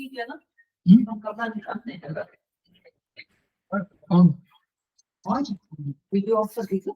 किया ना, video of कर दीजिए।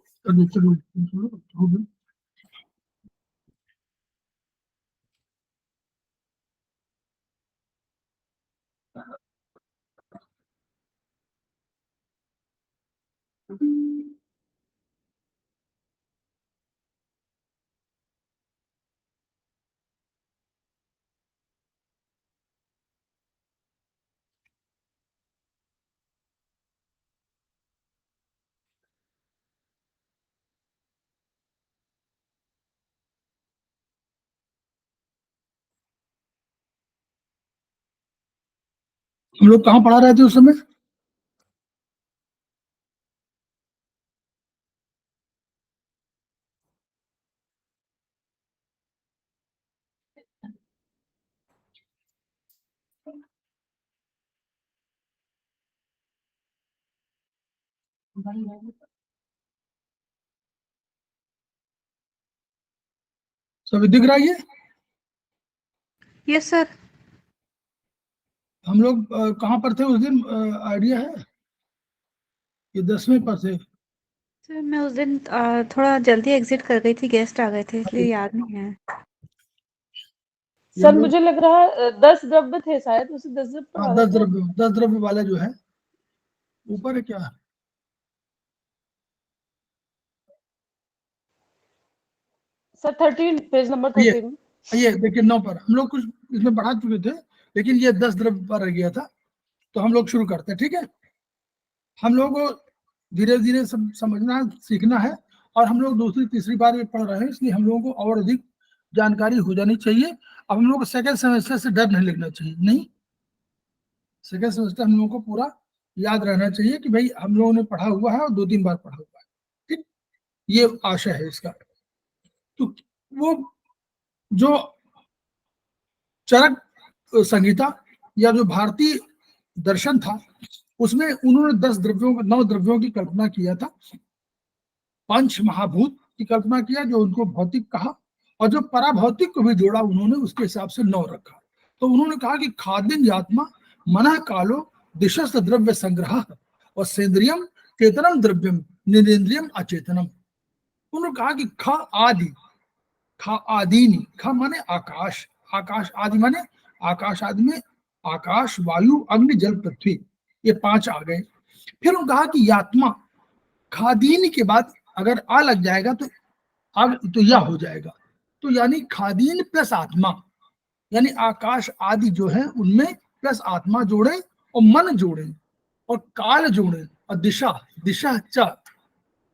हम लोग कहाँ पढ़ा रहे थे उस समय? सभी दिख रहा है ये? Yes sir. हम लोग कहाँ पर थे उस दिन, आइडिया है? ये 10वें पर थे। सर मैं उस दिन थोड़ा जल्दी एग्जिट कर गई थी, गेस्ट आ गए थे इसलिए याद नहीं है। सर मुझे लग रहा है 10 द्रव्य थे शायद, उसे 10 द्रव्य पढ़ा रहे थे। 10 द्रव्य वाला जो है ऊपर है क्या? Sir 13, page number 13। ये देखिए 9 पर हम लोग कुछ इसमें बढ़ा चुके थे, लेकिन ये 10 द्रव्य पर रह गया था, तो हम लोग शुरू करते हैं। ठीक है, हम लोग को धीरे धीरे सब समझना सीखना है, और हम लोग दूसरी तीसरी बार ये पढ़ रहे हैं, इसलिए हम लोगों को और अधिक जानकारी हो जानी चाहिए। अब हम लोग को सेकेंड सेमेस्टर से डर नहीं लगना चाहिए, नहीं, सेकेंड सेमेस्टर हम लोगों को पूरा याद रहना चाहिए कि भाई हम लोगों ने पढ़ा हुआ है और 2-3 बार पढ़ा हुआ है। ठीक, ये आशा है इसका। तो वो जो चरक संहिता या जो भारतीय दर्शन था, उसमें उन्होंने 10 द्रव्यों 9 द्रव्यों की कल्पना किया था। पंच महाभूत की कल्पना किया, जो उनको भौतिक कहा, और जो पराभौतिक को भी जोड़ा उन्होंने, उसके हिसाब से 9 रखा। तो उन्होंने कहा कि खाद्य आत्मा मनः कालो दिशस्त द्रव्य संग्रह और सेंद्रियम चेतनम द्रव्यम निरेंद्रियम अचेतनम। उन्होंने कहा कि ख आदि, खा आदिनी, ख माने आकाश, आकाश आदि माने आकाश आदि में आकाश वायु अग्नि जल पृथ्वी, ये 5 आ गए। फिर उन्होंने कहा कि यात्मा, खादीन के बाद अगर आ लग जाएगा तो अब तो यह हो जाएगा, तो यानी खादीन प्लस आत्मा, यानी आकाश आदि जो है उनमें प्लस आत्मा जोड़े और मन जोड़े और काल जोड़े और दिशा, दिशा च,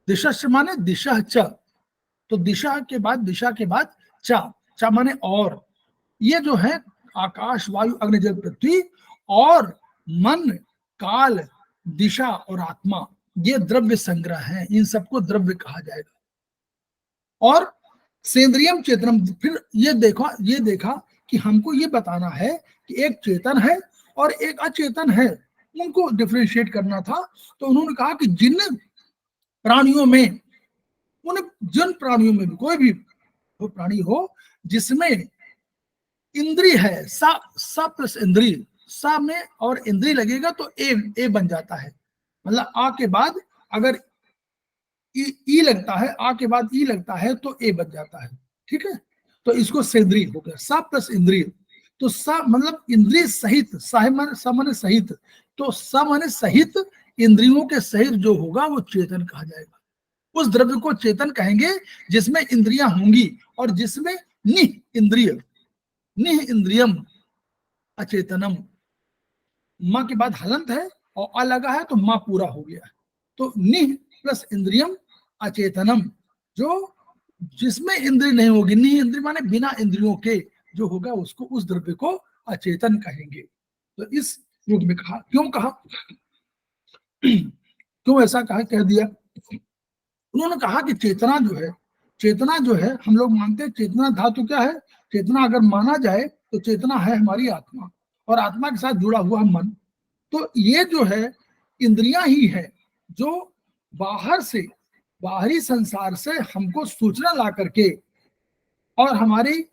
दिशा माने दिशा च, तो दिशा के बाद चा माने और, ये जो है आकाश वायु अग्नि जल पृथ्वी और मन काल दिशा और आत्मा, ये द्रव्य संग्रह है, इन सबको द्रव्य कहा जाएगा। और सेंद्रियम चेतनम, फिर ये देखा कि हमको ये बताना है कि एक चेतन है और एक अचेतन है, उनको डिफरेंशिएट करना था। तो उन्होंने कहा कि जिन प्राणियों में, जिन प्राणियों में भी कोई भी वो प्राणी हो जिसमें इंद्रिय है, सा प्लस इंद्रिय, सा में और इंद्रिय लगेगा तो ए बन जाता है, मतलब आ के बाद अगर ई लगता है, आ के बाद ई लगता है तो ए बन जाता है। ठीक है, तो इसको सेंद्रिय हो गया, सा प्लस इंद्रिय। तो सा मतलब इंद्रिय सहित, सा माने सहित, तो सा माने सहित, इंद्रियों के सहित जो होगा वो चेतन कहा जाएगा। उस द्रव्य को चेतन कहेंगे जिसमें इंद्रियां होंगी और जिसमें निह इंद्रिय, निह इंद्रियम अचेतनम, माँ के बाद हलंत है और अ लगा है तो माँ पूरा हो गया। तो निह प्लस इंद्रियम अचेतनम, जो जिसमें इंद्रिय नहीं होगी, निह इंद्रिय माने बिना इंद्रियों के जो होगा, उसको, उस द्रव्य को अचेतन कहेंगे। तो इस युग में कहा, क्यों कहा, क्यों ऐसा कहा, कह दिया? उन्होंने कहा कि चेतना जो है हम लोग मानते हैं चेतना धातु क्या है, चेतना अगर माना जाए तो चेतना है हमारी आत्मा, और आत्मा के साथ जुड़ा हुआ मन। तो ये जो है इंद्रियां ही है जो बाहर से, बाहरी संसार से हमको सूचना ला करके और हमारे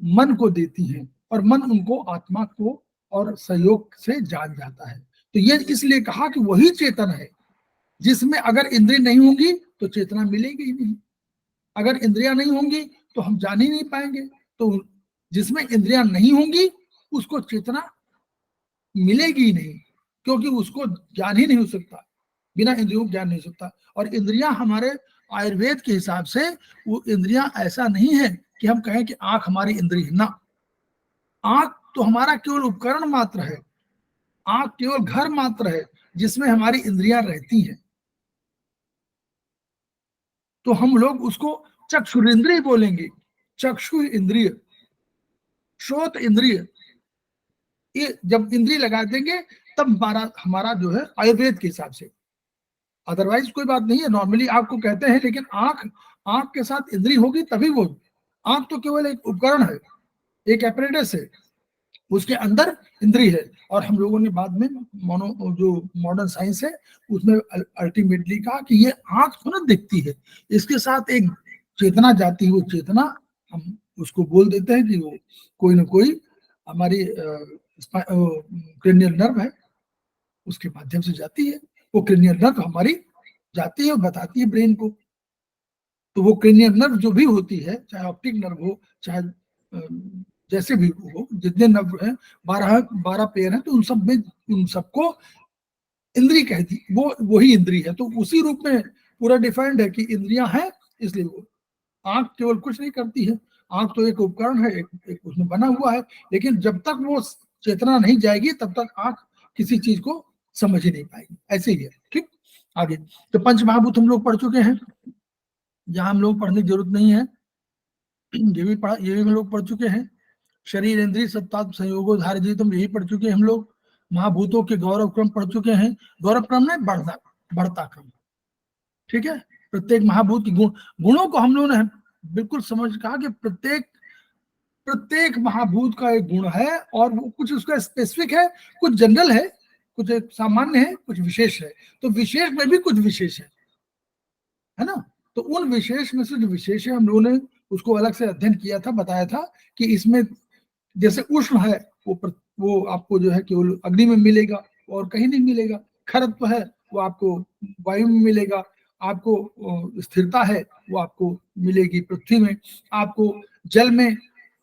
मन को देती हैं, और मन उनको आत्मा को और सहयोग से जान जाता है। तो ये इसलिए कहा कि वही चेतन है जिसमें अगर इंद्रिय नहीं होंगी तो चेतना मिलेगी ही नहीं, अगर इंद्रियां नहीं होंगी तो हम जान ही नहीं पाएंगे। तो जिसमें इंद्रियां नहीं होंगी उसको चेतना मिलेगी ही नहीं, क्योंकि उसको ज्ञान ही नहीं हो सकता, बिना इंद्रियों ज्ञान नहीं हो सकता। और इंद्रियां हमारे आयुर्वेद के हिसाब से वो इंद्रियां ऐसा नहीं है कि हम कहें कि आंख हमारी इंद्रिय है ना, आंख तो हमारा केवल उपकरण मात्र है, आंख केवल घर मात्र है जिसमें हमारी इंद्रियां रहती हैं। तो हम लोग उसको चक्षुरेंद्रिय बोलेंगे, चक्षु इंद्रिय, श्रोत इंद्रिय, ये जब इंद्रिय लगा देंगे तब हमारा हमारा जो है आयुर्वेद के हिसाब से, अदरवाइज कोई बात नहीं है। नॉर्मली आंख को कहते हैं, लेकिन आंख आंख के साथ इंद्रिय होगी तभी वो, आंख तो केवल एक उपकरण है, एक एपरेटस है, उसके अंदर इंद्रिय है। और हम लोगों ने बाद में जो मॉडर्न साइंस है उसमें अल्टीमेटली कहा कि ये आंख तो ना दिखती है, इसके साथ एक चेतना जाती है, वो चेतना हम उसको बोल देते हैं कि वो कोई ना कोई हमारी क्रेनियल नर्व है, उसके माध्यम से जाती है। वो क्रेनियल नर्व हमारी जाती है और बताती है ब्रेन को। तो वो क्रेनियल नर्व जो भी होती है, चाहे ऑप्टिक नर्व हो, चाहे जैसे भी हो, जितने नर्व हैं, 12 पेयर हैं, तो उन सब में उन सबको इंद्रिय कह दी, वो वही इंद्रिय है। तो उसी रूप में पूरा डिफाइंड है कि इंद्रियां हैं, इसलिए वो आंख केवल कुछ नहीं करती है, आंख तो एक उपकरण है, एक उसमें बना हुआ है, लेकिन जब तक वो चेतना नहीं जाएगी तब तक आंख किसी चीज को समझ ही नहीं पाएगी। ऐसे ही है। ठीक, आगे तो पंच महाभूत हम लोग पढ़ चुके हैं, जहां हम लोग पढ़ने की जरूरत नहीं है, ये भी हम लोग पढ़ चुके हैं। शरीर इंद्रिय सत्ता संयोगो धार्य जीतम, यही पढ़ चुके हैं हम लोग। महाभूतों के गौरव क्रम पढ़ चुके हैं, गौरव क्रम में बढ़ता क्रम। ठीक है, प्रत्येक महाभूत की गुणों को हम लोगों ने बिल्कुल समझ कहा कि प्रत्येक महाभूत का एक गुण है, और वो कुछ उसका स्पेसिफिक है, कुछ जनरल है, कुछ एक सामान्य है, कुछ विशेष है। तो विशेष में भी कुछ विशेष है ना। तो उन विशेष में से जो विशेष है हम लोगों ने उसको अलग से अध्ययन किया था, बताया था कि इसमें जैसे उष्ण है वो आपको जो है केवल अग्नि में मिलेगा और कहीं नहीं मिलेगा। खरत्व है वो आपको वायु में मिलेगा, आपको स्थिरता है वो आपको मिलेगी पृथ्वी में, आपको जल में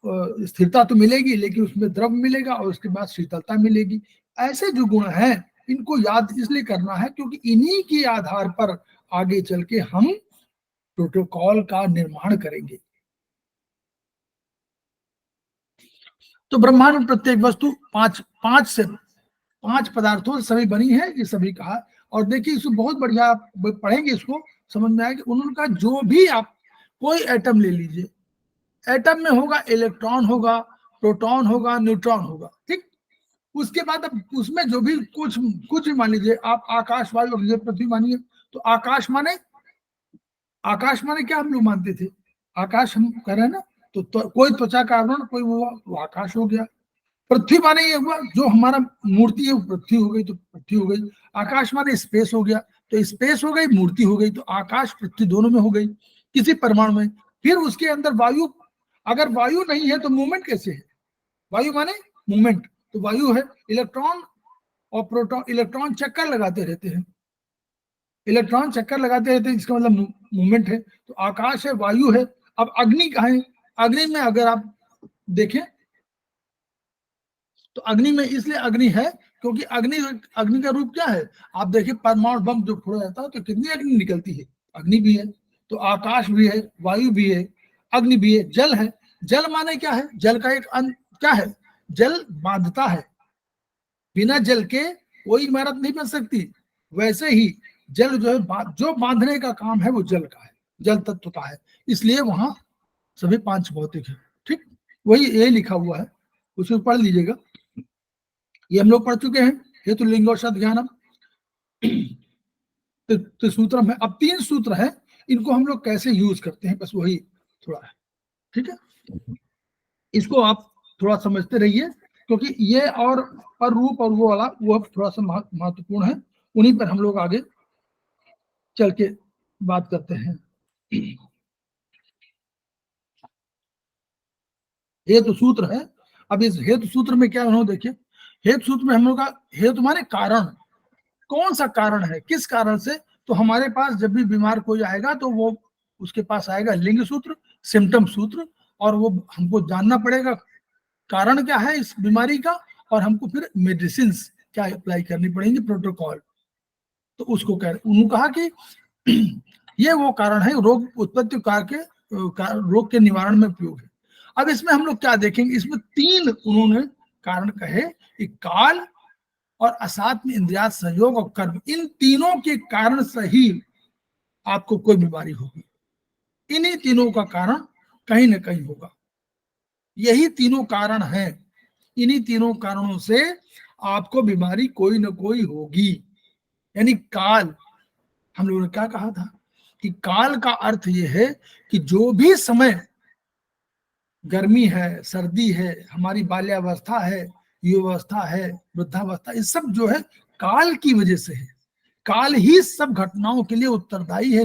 स्थिरता तो मिलेगी लेकिन उसमें द्रव मिलेगा, और उसके बाद शीतलता मिलेगी। ऐसे जो गुण हैं इनको याद इसलिए करना है क्योंकि इन्हीं के आधार पर आगे चल के हम प्रोटोकॉल का निर्माण करेंगे। तो ब्रह्मांड में प्रत्येक वस्तु पांच पदार्थों से सभी बनी है, ये सभी कहा। और देखिए इसको बहुत बढ़िया आप पढ़ेंगे, इसको समझ में आएगा। उनका जो भी आप कोई एटम ले लीजिए, एटम में होगा इलेक्ट्रॉन होगा, प्रोटॉन होगा, न्यूट्रॉन होगा। ठीक, उसके बाद अब उसमें जो भी कुछ भी मान लीजिए आप, आकाश वायु अग्नि पृथ्वी मानिए। तो आकाश माने क्या हम लोग मानते थे, आकाश हम कह रहे हैं ना, तो कोई त्वचा का आवरण, कोई वो आकाश हो गया। पृथ्वी माने ये हुआ जो हमारा मूर्ति है वो पृथ्वी हो गई, तो पृथ्वी हो गई। आकाश माने स्पेस हो गया, तो स्पेस हो गई, मूर्ति हो गई। तो आकाश पृथ्वी दोनों में हो गई किसी परमाणु में। फिर उसके अंदर वायु, अगर वायु नहीं है तो मूवमेंट कैसे है, वायु माने मूवमेंट, तो वायु है। इलेक्ट्रॉन और प्रोटॉन, इलेक्ट्रॉन चक्कर लगाते रहते हैं, इलेक्ट्रॉन चक्कर लगाते रहते हैं, इसका मतलब मूवमेंट है। तो आकाश है, वायु है। अब अग्नि कहाँ है, अग्नि में अगर आप देखें तो अग्नि में इसलिए अग्नि है क्योंकि अग्नि का रूप क्या है, आप देखिए परमाणु बम जो फोड़ा जाता है तो कितनी अग्नि निकलती है, अग्नि भी है। तो आकाश भी है, वायु भी है, अग्नि भी है, जल है। जल माने क्या है, जल का एक क्या है, जल बांधता है, बिना जल के कोई इमारत नहीं बन सकती। वैसे ही जल जो है, जो बांधने का काम है वो जल का है, जल तत्व का है, इसलिए वहां सभी पांच भौतिक है। ठीक, वही ये लिखा हुआ है, उसे पढ़ लीजिएगा। ये हम लोग पढ़ चुके हैं, हेतु लिंगोशद ज्ञानम तो सूत्रम है। अब 3 सूत्र है, इनको हम लोग कैसे यूज करते हैं बस वही थोड़ा है। ठीक है, इसको आप थोड़ा समझते रहिए, क्योंकि ये और पर रूप और वो वाला वो थोड़ा सा महत्वपूर्ण है, उन्हीं पर हम लोग आगे चल के बात करते हैं। हेतु सूत्र है। अब इस हेतु सूत्र में क्या उन्होंने देखिए, हेतु सूत्र में हम लोग का हेतु माने कारण, कौन सा कारण है, किस कारण से। तो हमारे पास जब भी बीमार कोई आएगा तो वो उसके पास आएगा लिंग सूत्र, सिम्टम सूत्र, और वो हमको जानना पड़ेगा कारण क्या है इस बीमारी का, और हमको फिर मेडिसिन क्या अप्लाई करनी पड़ेंगी, प्रोटोकॉल। तो उसको उन्होंने कहा कि ये वो कारण है रोग उत्पत्ति रोग के निवारण में उपयोग है। अब इसमें हम लोग क्या देखेंगे, इसमें 3 उन्होंने कारण कहे कि काल और असात्म इंद्रियात संयोग और कर्म, इन तीनों के कारण से ही आपको कोई बीमारी होगी। इन्हीं तीनों का कारण कहीं ना कहीं होगा, यही तीनों कारण हैं, इन्हीं तीनों कारणों से आपको बीमारी कोई ना कोई होगी। यानी काल, हम लोगों ने क्या कहा था कि काल का अर्थ यह है कि जो भी समय गर्मी है, सर्दी है, हमारी बाल्यावस्था है, युवावस्था है, वृद्धावस्था, ये सब जो है काल की वजह से है। काल ही सब घटनाओं के लिए उत्तरदायी है।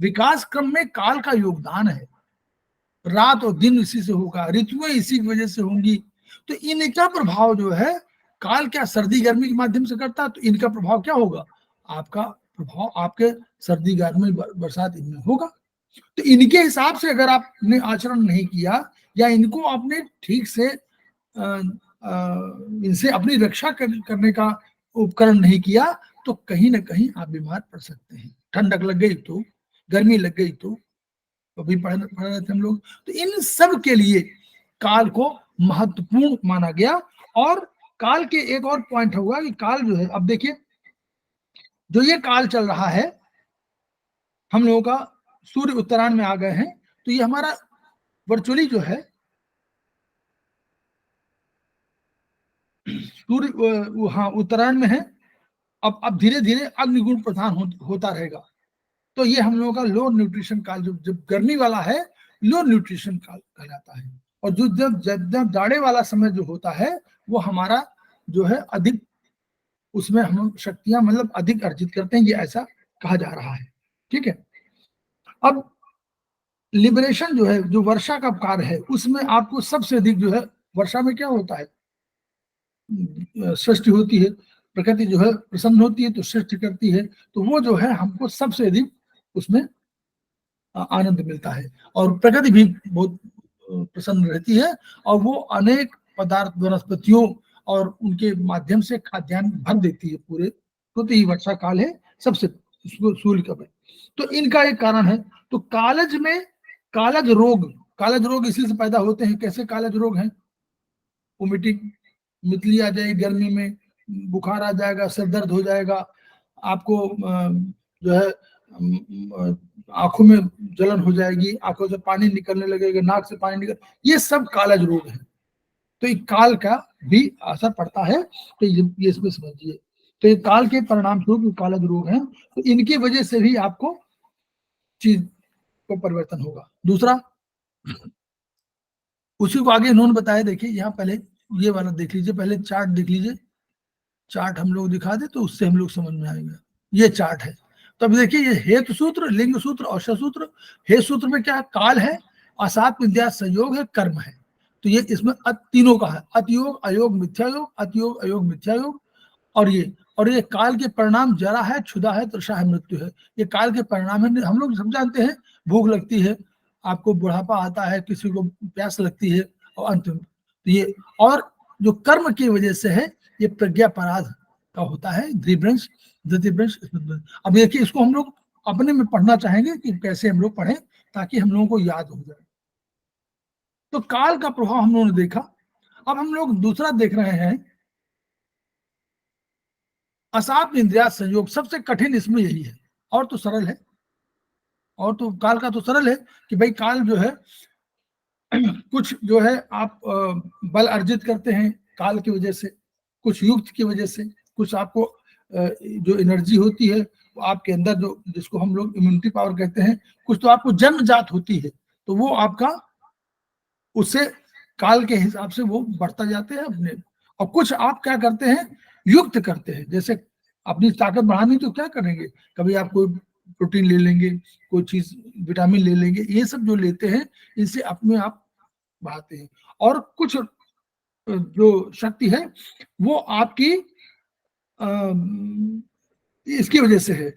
विकास क्रम में काल का योगदान है। रात और दिन इसी से होगा, ऋतुएं इसी की वजह से होंगी। तो इनका प्रभाव जो है, काल क्या सर्दी गर्मी के माध्यम से करता है, तो इनका प्रभाव क्या होगा, आपका प्रभाव आपके सर्दी गर्मी बरसात इनमें होगा। तो इनके हिसाब से अगर आपने आचरण नहीं किया या इनको आपने ठीक से इनसे अपनी रक्षा करने का उपकरण नहीं किया, तो कहीं ना कहीं आप बीमार पड़ सकते हैं। ठंडक लग गई तो, गर्मी लग गई तो, अभी पढ़ रहे थे हम लोग। तो इन सब के लिए काल को महत्वपूर्ण माना गया। और काल के एक और पॉइंट होगा कि काल जो है, अब देखिए जो ये काल चल रहा है, हम लोगों का सूर्य उत्तरायण में आ गए हैं, तो ये हमारा वर्चुअली जो है सूर्य हाँ उत्तरायण में है। अब धीरे धीरे अग्निगुण प्रधान होता रहेगा। तो ये हम लोगों का लो न्यूट्रिशन काल, जब गर्मी वाला है लो न्यूट्रिशन काल कहलाता है। और जो जब जाड़े वाला समय जो होता है वो हमारा जो है अधिक, उसमें हम शक्तियां मतलब अधिक अर्जित करते हैं, ये ऐसा कहा जा रहा है। ठीक है। अब लिबरेशन जो है, जो वर्षा का कार्य है, उसमें आपको सबसे अधिक जो है, वर्षा में क्या होता है, सृष्टि होती है, प्रकृति जो है प्रसन्न होती है तो सृष्टि करती है। तो वो जो है हमको सबसे अधिक उसमें आनंद मिलता है, और प्रकृति भी बहुत प्रसन्न रहती है, और वो अनेक पदार्थ वनस्पतियों और उनके माध्यम से खाद्यान्न भर देती है पूरे। तो ये वर्षा काल है सबसे सूर्य का। तो इनका एक कारण है। तो कालज में कालज रोग इसी से पैदा होते हैं। कैसे कालज रोग हैं, वोमिटिंग, मितली आ जाएगी गर्मी में, बुखार आ जाएगा, सिर दर्द हो जाएगा, आपको जो है आंखों में जलन हो जाएगी, आंखों से पानी निकलने लगेगा, नाक से पानी निकल, ये सब कालज रोग है। तो ये काल का भी असर पड़ता है, तो ये इसमें समझिए। तो ये काल के परिणाम स्वरूप कालज रोग हैं, तो इनकी वजह से भी आपको चीज को परिवर्तन होगा। दूसरा, उसी को आगे इन्होंने बताया, देखिए यहाँ पहले ये वाला देख लीजिए, पहले चार्ट देख लीजिए, चार्ट हम लोग दिखा दे तो उससे हम लोग समझ में आएगा। ये चार्ट है। तो अब देखिए ये हेतु सूत्र, लिंग सूत्र और सूत्र। हेतु सूत्र में क्या है, काल है, असात्म विद्या संयोग है, कर्म है। तो ये इसमें तीनों का है, अतयोग अयोग मिथ्यायोग, अतयोग अयोग मिथ्यायोग। और ये काल के परिणाम जरा है, क्षुधा है, तृषा है, मृत्यु है। ये काल के परिणाम है। हम लोग सब जानते हैं, भूख लगती है, आपको बुढ़ापा आता है, किसी को प्यास लगती है, और अंत में तो ये, और जो कर्म की वजह से है, ये प्रज्ञापराध का होता है, द्विभ्रंश, द्वितीयभ्रंश। अब देखिए इसको हम लोग अपने में पढ़ना चाहेंगे कि कैसे हम लोग पढ़ें ताकि हम लोगों को याद हो जाए। तो काल का प्रभाव हम लोगों ने देखा। अब हम लोग दूसरा देख रहे हैं, असात्म इंद्रियात संयोग। सबसे कठिन इसमें यही है, और तो सरल है, और तो काल का तो सरल है कि भाई काल जो है कुछ जो है आप बल अर्जित करते हैं काल की वजह से, कुछ युक्त की वजह से, कुछ आपको जो एनर्जी होती है वो आपके अंदर, जो जिसको हम लोग इम्यूनिटी पावर कहते हैं, कुछ तो आपको जन्मजात होती है, तो वो आपका उससे काल के हिसाब से वो बढ़ता जाते हैं अपने। और कुछ आप क्या करते हैं, युक्त करते हैं, जैसे अपनी ताकत बढ़ानी तो क्या करेंगे, कभी आप कोई प्रोटीन ले लेंगे, कोई चीज विटामिन ले लेंगे, ये सब जो लेते हैं इनसे अपने आप बढ़ाते हैं। और कुछ जो शक्ति है वो आपकी इसकी वजह से है,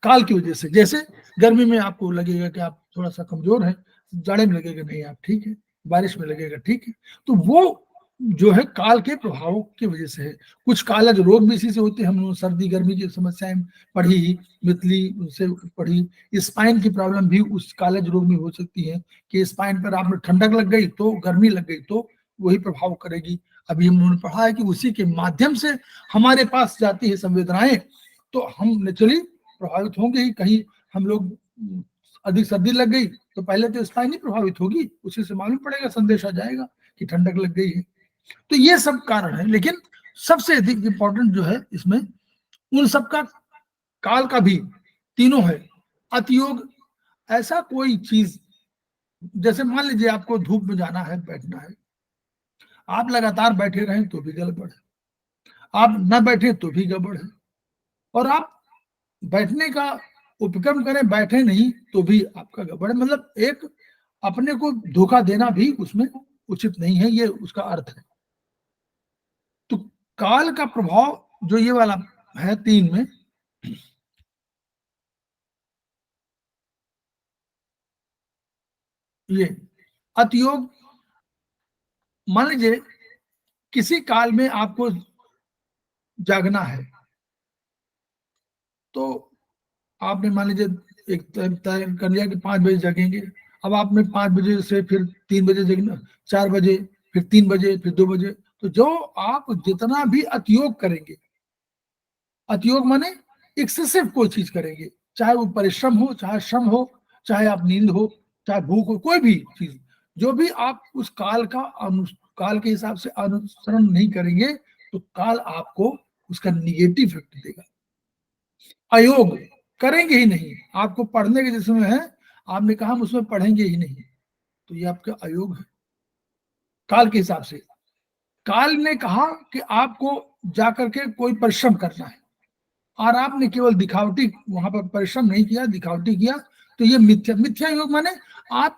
काल की वजह से। जैसे गर्मी में आपको लगेगा कि आप थोड़ा सा कमजोर हैं, जाड़े में लगेगा नहीं आप ठीक है, बारिश में लगेगा ठीक है, तो वो जो है काल के प्रभाव की वजह से है। कुछ कालज रोग भी इसी से होते हैं, हम सर्दी गर्मी की समस्याएं पढ़ी, मितली से पढ़ी, स्पाइन की प्रॉब्लम भी उस कालज रोग में हो सकती है कि स्पाइन पर आप ठंडक लग गई तो गर्मी लग गई तो वही प्रभाव करेगी। अभी हमने पढ़ा है कि उसी के माध्यम से हमारे पास जाती है संवेदनाएं, तो हम नेचुरली प्रभावित होंगे ही। कहीं हम लोग अधिक सर्दी लग गई तो पहले तो स्पाइन ही प्रभावित होगी, उसी से मालूम पड़ेगा, संदेश आ जाएगा कि ठंडक लग गई है। तो ये सब कारण है, लेकिन सबसे अधिक इंपॉर्टेंट जो है इसमें उन सब का काल का भी तीनों है। अतियोग, ऐसा कोई चीज, जैसे मान लीजिए आपको धूप में जाना है, बैठना है, आप लगातार बैठे रहें तो भी गड़बड़ है, आप न बैठे तो भी गड़बड़ है, और आप बैठने का उपक्रम करें बैठे नहीं तो भी आपका गड़बड़ है। मतलब एक अपने को धोखा देना भी उसमें उचित नहीं है, ये उसका अर्थ है। तो काल का प्रभाव जो ये वाला है 3 में, ये अतियोग, मान लीजिए किसी काल में आपको जागना है, तो आपने मान लीजिए एक तय कर लिया कि 5 बजे जगेंगे। अब आपने 5 बजे से फिर 3 बजे जगना, 4 बजे, फिर 3 बजे, फिर 2 बजे, तो जो आप जितना भी अतियोग करेंगे, अतियोग माने एक्सेसिव कोई चीज करेंगे, चाहे वो परिश्रम हो, चाहे श्रम हो, चाहे आप नींद हो, चाहे भूख हो, कोई भी चीज, जो भी आप उस काल का काल के हिसाब से अनुसरण नहीं करेंगे तो काल आपको उसका निगेटिव इफेक्ट देगा। अयोग करेंगे ही नहीं, आपको पढ़ने के जिसमें है, आपने कहा हम उसमें पढ़ेंगे ही नहीं, तो ये आपका अयोग है काल के हिसाब से। काल ने कहा कि आपको जाकर के कोई परिश्रम करना है, और आपने केवल दिखावटी वहां पर परिश्रम नहीं किया, दिखावटी किया, तो ये मिथ्या। मिथ्या योग माने आप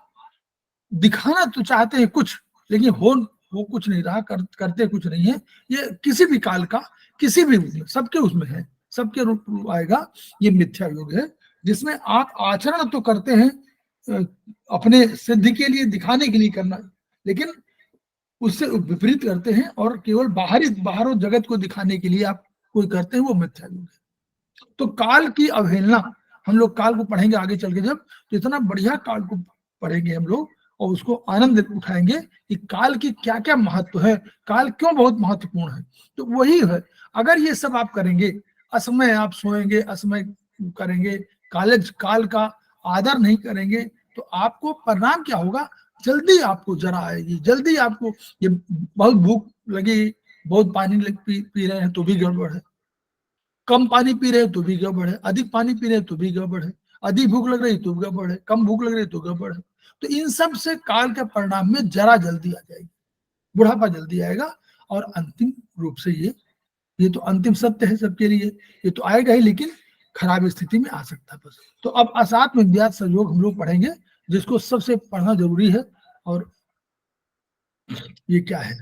दिखाना तो चाहते हैं कुछ, लेकिन वो कुछ नहीं रहा, करते कुछ नहीं है। ये किसी भी काल का, किसी भी सबके उसमें है, सबके रूप आएगा, ये मिथ्या योग है, जिसमें आप आचरण तो करते हैं अपने सिद्धि के लिए, दिखाने के लिए करना, लेकिन उससे विपरीत करते हैं और केवल बाहरों जगत को दिखाने के लिए आप कोई करते हैं, वो मिथ्या योग है। तो काल की अवहेलना, हम लोग काल को पढ़ेंगे आगे चल के जब, तो इतना बढ़िया काल को पढ़ेंगे हम लोग और उसको आनंद उठाएंगे कि काल की क्या क्या महत्व है, काल क्यों बहुत महत्वपूर्ण है। तो वही है, अगर ये सब आप करेंगे, असमय आप सोएंगे, असमय करेंगे, काल का आदर नहीं करेंगे, तो आपको परिणाम क्या होगा, जल्दी आपको जरा आएगी, जल्दी आपको ये बहुत भूख लगी, बहुत पानी पी रहे हैं तो भी गड़बड़ है, कम पानी पी रहे हैं तो भी गड़बड़ है, अधिक पानी पी रहे हैं तो भी गड़बड़ है, अधिक भूख लग रही तो गड़बड़ है, कम भूख लग रही तो गड़बड़ है। तो इन सब से काल के परिणाम में जरा जल्दी आ जाएगी, बुढ़ापा जल्दी आएगा, और अंतिम रूप से ये तो अंतिम सत्य है सबके लिए, ये तो आएगा ही, लेकिन खराब स्थिति में आ सकता है बस। तो अब असात में व्याज संयोग हम लोग पढ़ेंगे, जिसको सबसे पढ़ना जरूरी है। और ये क्या है,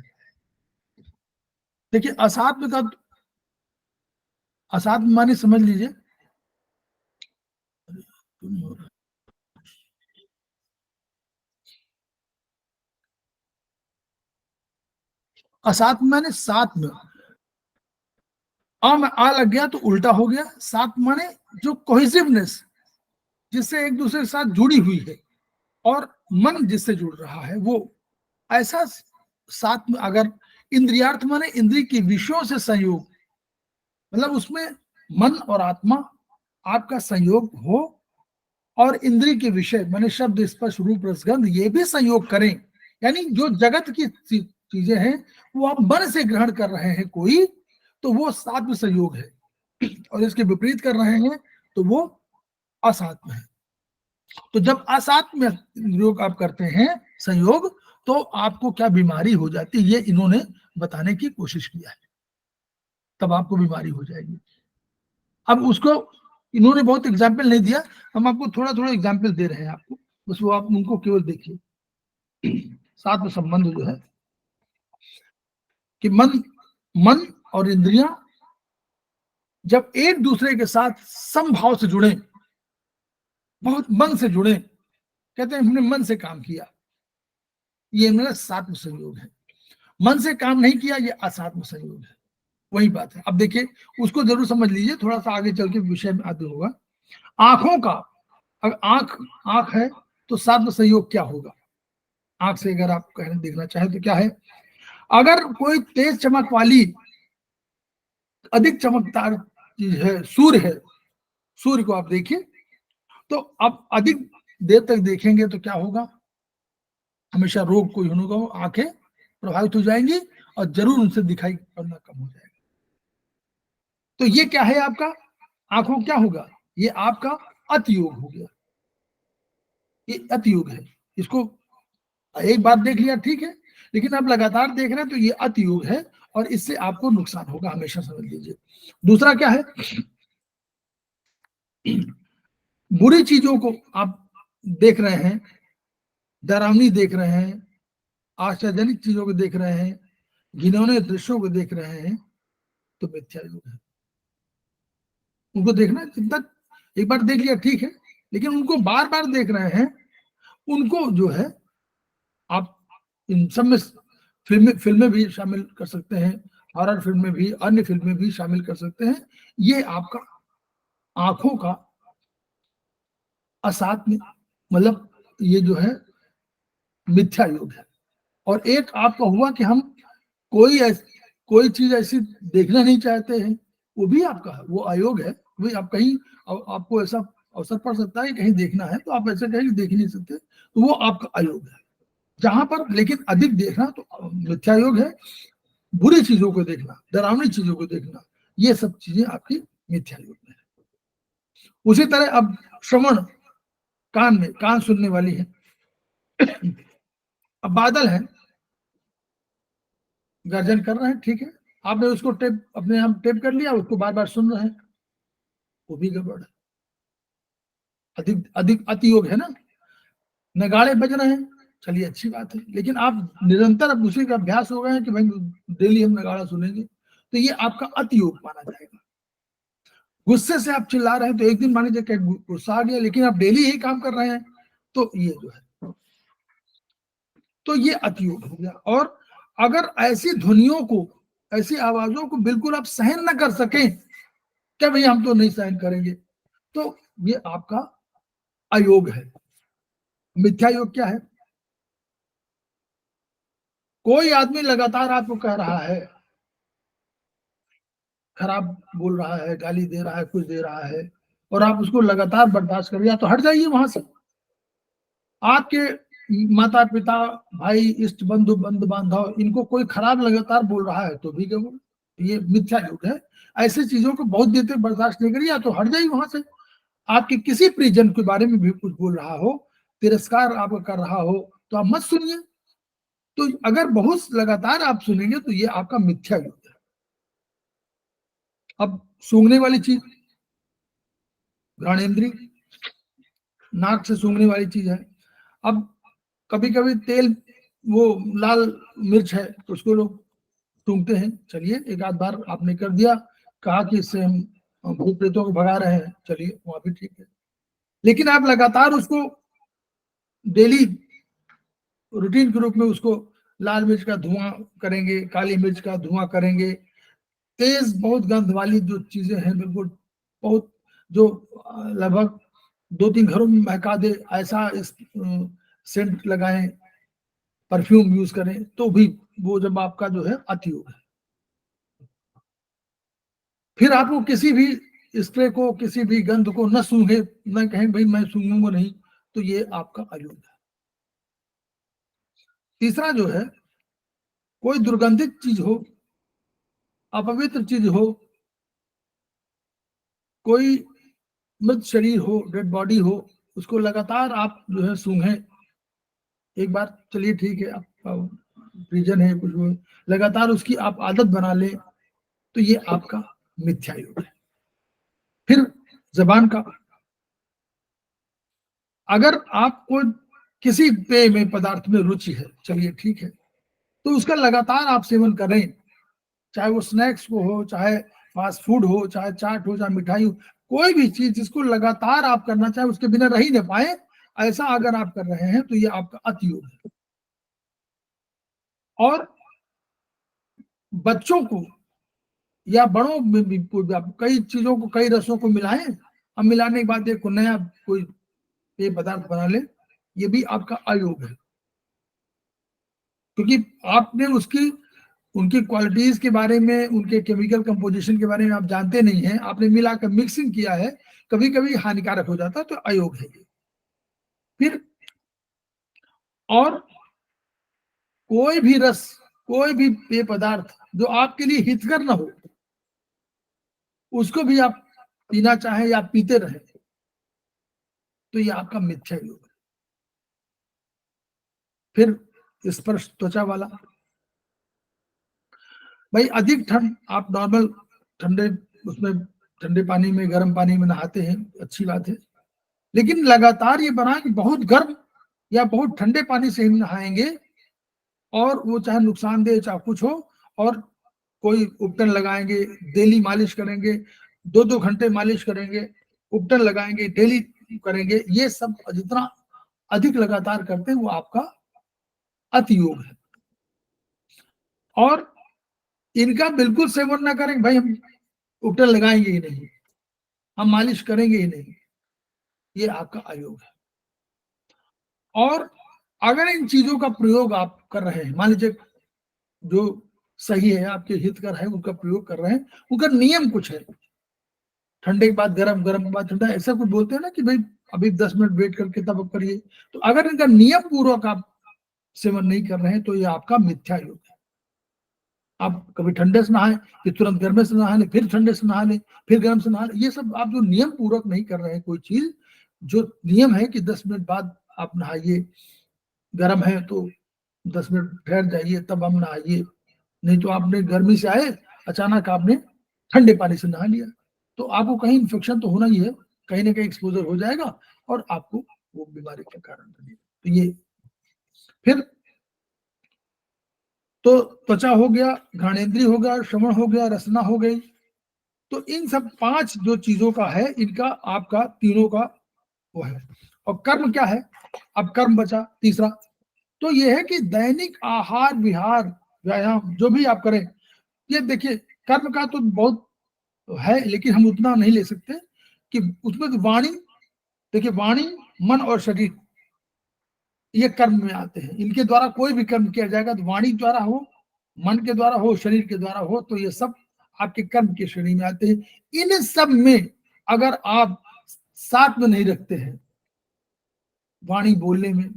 देखिए असात्म का, असात्म माने समझ लीजिए, असात्म माने साथ में, में आ लग गया तो उल्टा हो गया। साथ माने जो कोहेसिवनेस, जिससे एक दूसरे के साथ जुड़ी हुई है, और मन जिससे जुड़ रहा है, वो ऐसा साथ में। अगर इंद्रियार्थ माने इंद्रिय के विषयों से संयोग, मतलब उसमें मन और आत्मा आपका संयोग हो, और इंद्रिय के विषय माने शब्द स्पर्श रूप रसगंध ये भी संयोग करें, यानी जो जगत की चीजें हैं वो आप मन से ग्रहण कर रहे हैं कोई, तो वो सात्व संयोग है, और इसके विपरीत कर रहे हैं तो वो असात्म है। तो जब असात्म योग आप करते हैं संयोग, तो आपको क्या बीमारी हो जाती है, ये इन्होंने बताने की कोशिश किया है, तब आपको बीमारी हो जाएगी। अब उसको इन्होंने बहुत एग्जाम्पल नहीं दिया, हम आपको थोड़ा थोड़ा एग्जाम्पल दे रहे हैं आपको, बस वो आप उनको केवल देखिए। साथ में संबंध जो है कि मन मन और इंद्रियां जब एक दूसरे के साथ समभाव से जुड़े, बहुत मन से जुड़े, कहते हैं हमने मन से काम किया, ये मेरा सात्व संयोग है। मन से काम नहीं किया, ये असात्म संयोग है। वही बात है। अब देखिए उसको जरूर समझ लीजिए, थोड़ा सा आगे चल के विषय में आते होगा। आंखों का, अगर आंख है तो सात्व संयोग क्या होगा? आंख से अगर आप कहने देखना चाहें तो क्या है? अगर कोई तेज चमक वाली अधिक चमकदार चीज है, सूर्य है, सूर्य को आप देखिए, तो आप अधिक देर तक देखेंगे तो क्या होगा? हमेशा रोग कोई होगा, आंखें प्रभावित हो जाएंगी और जरूर उनसे दिखाई पड़ना कम हो जाएगा। तो ये क्या है आपका? आंखों क्या होगा? ये आपका अतियोग हो गया, ये अतियोग है। इसको एक बार देख लिया ठीक है, लेकिन आप लगातार देख रहे हैं तो ये अतियोग है और इससे आपको नुकसान होगा, हमेशा समझ लीजिए। दूसरा क्या है? बुरी चीजों को आप देख रहे हैं, डरावनी देख रहे हैं, आश्चर्यजनक चीजों को देख रहे हैं, घिनौने दृश्यों को देख रहे हैं, तो मिथ्या योग है। उनको देखना जितना एक बार देख लिया ठीक है, लेकिन उनको बार बार देख रहे हैं, उनको जो है आप इन सब में फिल्में भी शामिल कर सकते हैं, हॉरर फिल्में भी, अन्य फिल्में भी शामिल कर सकते हैं। ये आपका आंखों का असात में, मतलब ये जो है मिथ्या योग है। और एक आपका हुआ कि हम कोई चीज ऐसी देखना नहीं चाहते हैं, वो भी आपका है, वो अयोग है। वही आप कहीं आपको ऐसा अवसर पड़ सकता है कहीं देखना है तो आप ऐसे कहीं देख नहीं सकते, तो वो आपका अयोग है। जहां पर लेकिन अधिक देखना तो मिथ्या योग है। बुरी चीजों को देखना, डरावनी चीजों को देखना, ये सब चीजें आपकी मिथ्या योग में है। उसी तरह अब श्रवण, कान में, कान सुनने वाली है। अब बादल है, गर्जन कर रहे हैं ठीक है, आपने उसको टेप अपने आप टेप कर लिया, उसको बार बार सुन रहे हैं, वो भी गड़बड़ है, अधिक अधिक अति योग है ना। नगाड़े बज रहे हैं, चलिए अच्छी बात है, लेकिन आप निरंतर अब उसी का अभ्यास हो गए हैं कि भाई डेली हम नगाड़ा सुनेंगे, तो ये आपका अति योग माना जाएगा। गुस्से से आप चिल्ला रहे हैं तो एक दिन मान लीजिए गुस्सा आ गया, लेकिन आप डेली यही काम कर रहे हैं, तो ये जो है, तो ये अति योग हो गया। और अगर ऐसी ध्वनियों को, ऐसी आवाजों को बिल्कुल आप सहन न कर सकें, क्या भाई हम तो नहीं सहन करेंगे, तो ये आपका अयोग है। मिथ्या योग क्या है? कोई आदमी लगातार आपको कह रहा है, खराब बोल रहा है, गाली दे रहा है, कुछ दे रहा है, और आप उसको लगातार बर्दाश्त कर रहे हैं, तो हट जाइए वहां से। आपके माता पिता, भाई, इष्ट बंधु, बंधु बांधव, इनको कोई खराब लगातार बोल रहा है तो भी गड़बड़, ये मिथ्या योग है। ऐसी चीजों को बहुत देर तक बर्दाश्त नहीं करिए, या तो हट जाइए वहां से। आपके किसी परिजन के बारे में भी कुछ बोल रहा हो, तिरस्कार आपका कर रहा हो, तो आप मत सुनिए। तो अगर बहुत लगातार आप सुनेंगे तो ये आपका मिथ्या योग है। अब सूंघने वाली चीज, घ्राणेन्द्रिय, नाक से सूंघने वाली चीज है। अब कभी कभी तेल, वो लाल मिर्च है तो उसको लोग सूंघते हैं, चलिए एक आध बार आपने कर दिया, कहा कि इससे हम भूत प्रेतों को भगा रहे हैं, चलिए वहां भी ठीक है। लेकिन आप लगातार उसको डेली रूटीन के रूप में उसको लाल मिर्च का धुआं करेंगे, काली मिर्च का धुआं करेंगे, तेज बहुत गंध वाली जो चीजें हैं, बिल्कुल बहुत, जो लगभग 2-3 घरों में महका दे, ऐसा सेंट लगाएं, परफ्यूम यूज करें, तो भी वो जब आपका जो है अति योग है। फिर आपको किसी भी स्प्रे को, किसी भी गंध को न सूंघे, न कहें भाई मैं सूंघूंगा नहीं, तो ये आपका अयोग है। तीसरा जो है, कोई दुर्गंधित चीज हो, अपवित्र चीज हो, कोई मृत शरीर हो, डेड बॉडी हो, उसको लगातार आप जो है सूंघें, एक बार चलिए ठीक है, आप रीजन है, कुछ वो लगातार उसकी आप आदत बना ले तो ये आपका मिथ्या योग है। फिर जबान का, अगर आपको किसी पेय में पदार्थ में रुचि है, चलिए ठीक है, तो उसका लगातार आप सेवन करें, चाहे वो स्नैक्स को हो, चाहे फास्ट फूड हो, चाहे चाट हो, चाहे मिठाई हो, कोई भी चीज जिसको लगातार आप करना चाहे, उसके बिना रह ही ना पाए, ऐसा अगर आप कर रहे हैं तो ये आपका अति योग है। और बच्चों को या बड़ों में भी आप कई चीजों को, कई रसों को मिलाएं, अब मिलाने के बाद एक नया कोई पेय पदार्थ बना ले, ये भी आपका अयोग है, क्योंकि आपने उनकी क्वालिटीज के बारे में, उनके केमिकल कंपोजिशन के बारे में आप जानते नहीं हैं, आपने मिलाकर मिक्सिंग किया है, कभी कभी हानिकारक हो जाता है, तो अयोग है ये। फिर और कोई भी रस, कोई भी पेय पदार्थ जो आपके लिए हितकर ना हो, उसको भी आप पीना चाहें या पीते रहे, तो ये आपका मिथ्या योग है। फिर स्पर्श त्वचा वाला, भाई अधिक ठंड, आप नॉर्मल ठंडे उसमें ठंडे पानी में, गर्म पानी में नहाते हैं, अच्छी बात है, लेकिन लगातार ये बना कि बहुत गर्म या बहुत ठंडे पानी से हम नहाएंगे, और वो चाहे नुकसानदेह चाहे कुछ हो, और कोई उपटन लगाएंगे, डेली मालिश करेंगे, 2-2 घंटे मालिश करेंगे, उपटन लगाएंगे, डेली करेंगे, ये सब जितना अधिक लगातार करते हैं वो आपका अति योग है। और इनका बिल्कुल सेवन ना करें, भाई हम उपटन लगाएंगे ही नहीं, हम मालिश करेंगे ही नहीं, ये आपका अयोग है। और अगर इन चीजों का प्रयोग आप कर रहे हैं, मान लीजिए जो सही है, आपके हितकर है, उनका प्रयोग कर रहे हैं, उनका नियम कुछ है, ठंडे के बाद गर्म, गर्म के बाद ठंडा, ऐसा कुछ बोलते हैं ना कि भाई अभी 10 मिनट वेट करके तब करिए, तो अगर इनका नियम पूर्वक आप सेवन नहीं कर रहे हैं तो ये आपका मिथ्या योग है। आप कभी ठंडे से नहाएं, फिर तुरंत गर्म से नहा लें, फिर ठंडे से नहा लें, फिर गर्म से नहा लें, ये सब आप जो नियम पूर्वक नहीं कर रहे हैं, कोई चीज जो नियम है कि 10 मिनट बाद आप नहाइए, गर्म है तो 10 मिनट ठहर जाइए तब हम नहाइए, नहीं तो आपने गर्मी से आए, अचानक आपने ठंडे पानी से नहा लिया, तो आपको कहीं इन्फेक्शन तो होना ही है, कहीं ना कहीं एक्सपोजर हो जाएगा और आपको वो बीमारी का कारण बनेगा। तो ये फिर तो त्वचा हो गया, घ्राणेंद्रिय हो गया, श्रवण हो गया, रसना हो गई, तो इन सब 5 जो चीजों का है, इनका आपका तीनों का वो है। और कर्म क्या है, अब कर्म बचा तीसरा, तो ये है कि दैनिक आहार विहार व्यायाम जो भी आप करें, ये देखिए कर्म का तो बहुत है, लेकिन हम उतना नहीं ले सकते कि उसमें तो वाणी, देखिए वाणी, मन और शरीर ये कर्म में आते हैं, इनके द्वारा कोई भी कर्म किया जाएगा तो वाणी द्वारा हो, मन के द्वारा हो, शरीर के द्वारा हो, तो ये सब आपके कर्म की श्रेणी में आते हैं। इन सब में अगर आप साथ में नहीं रखते हैं, वाणी बोलने में,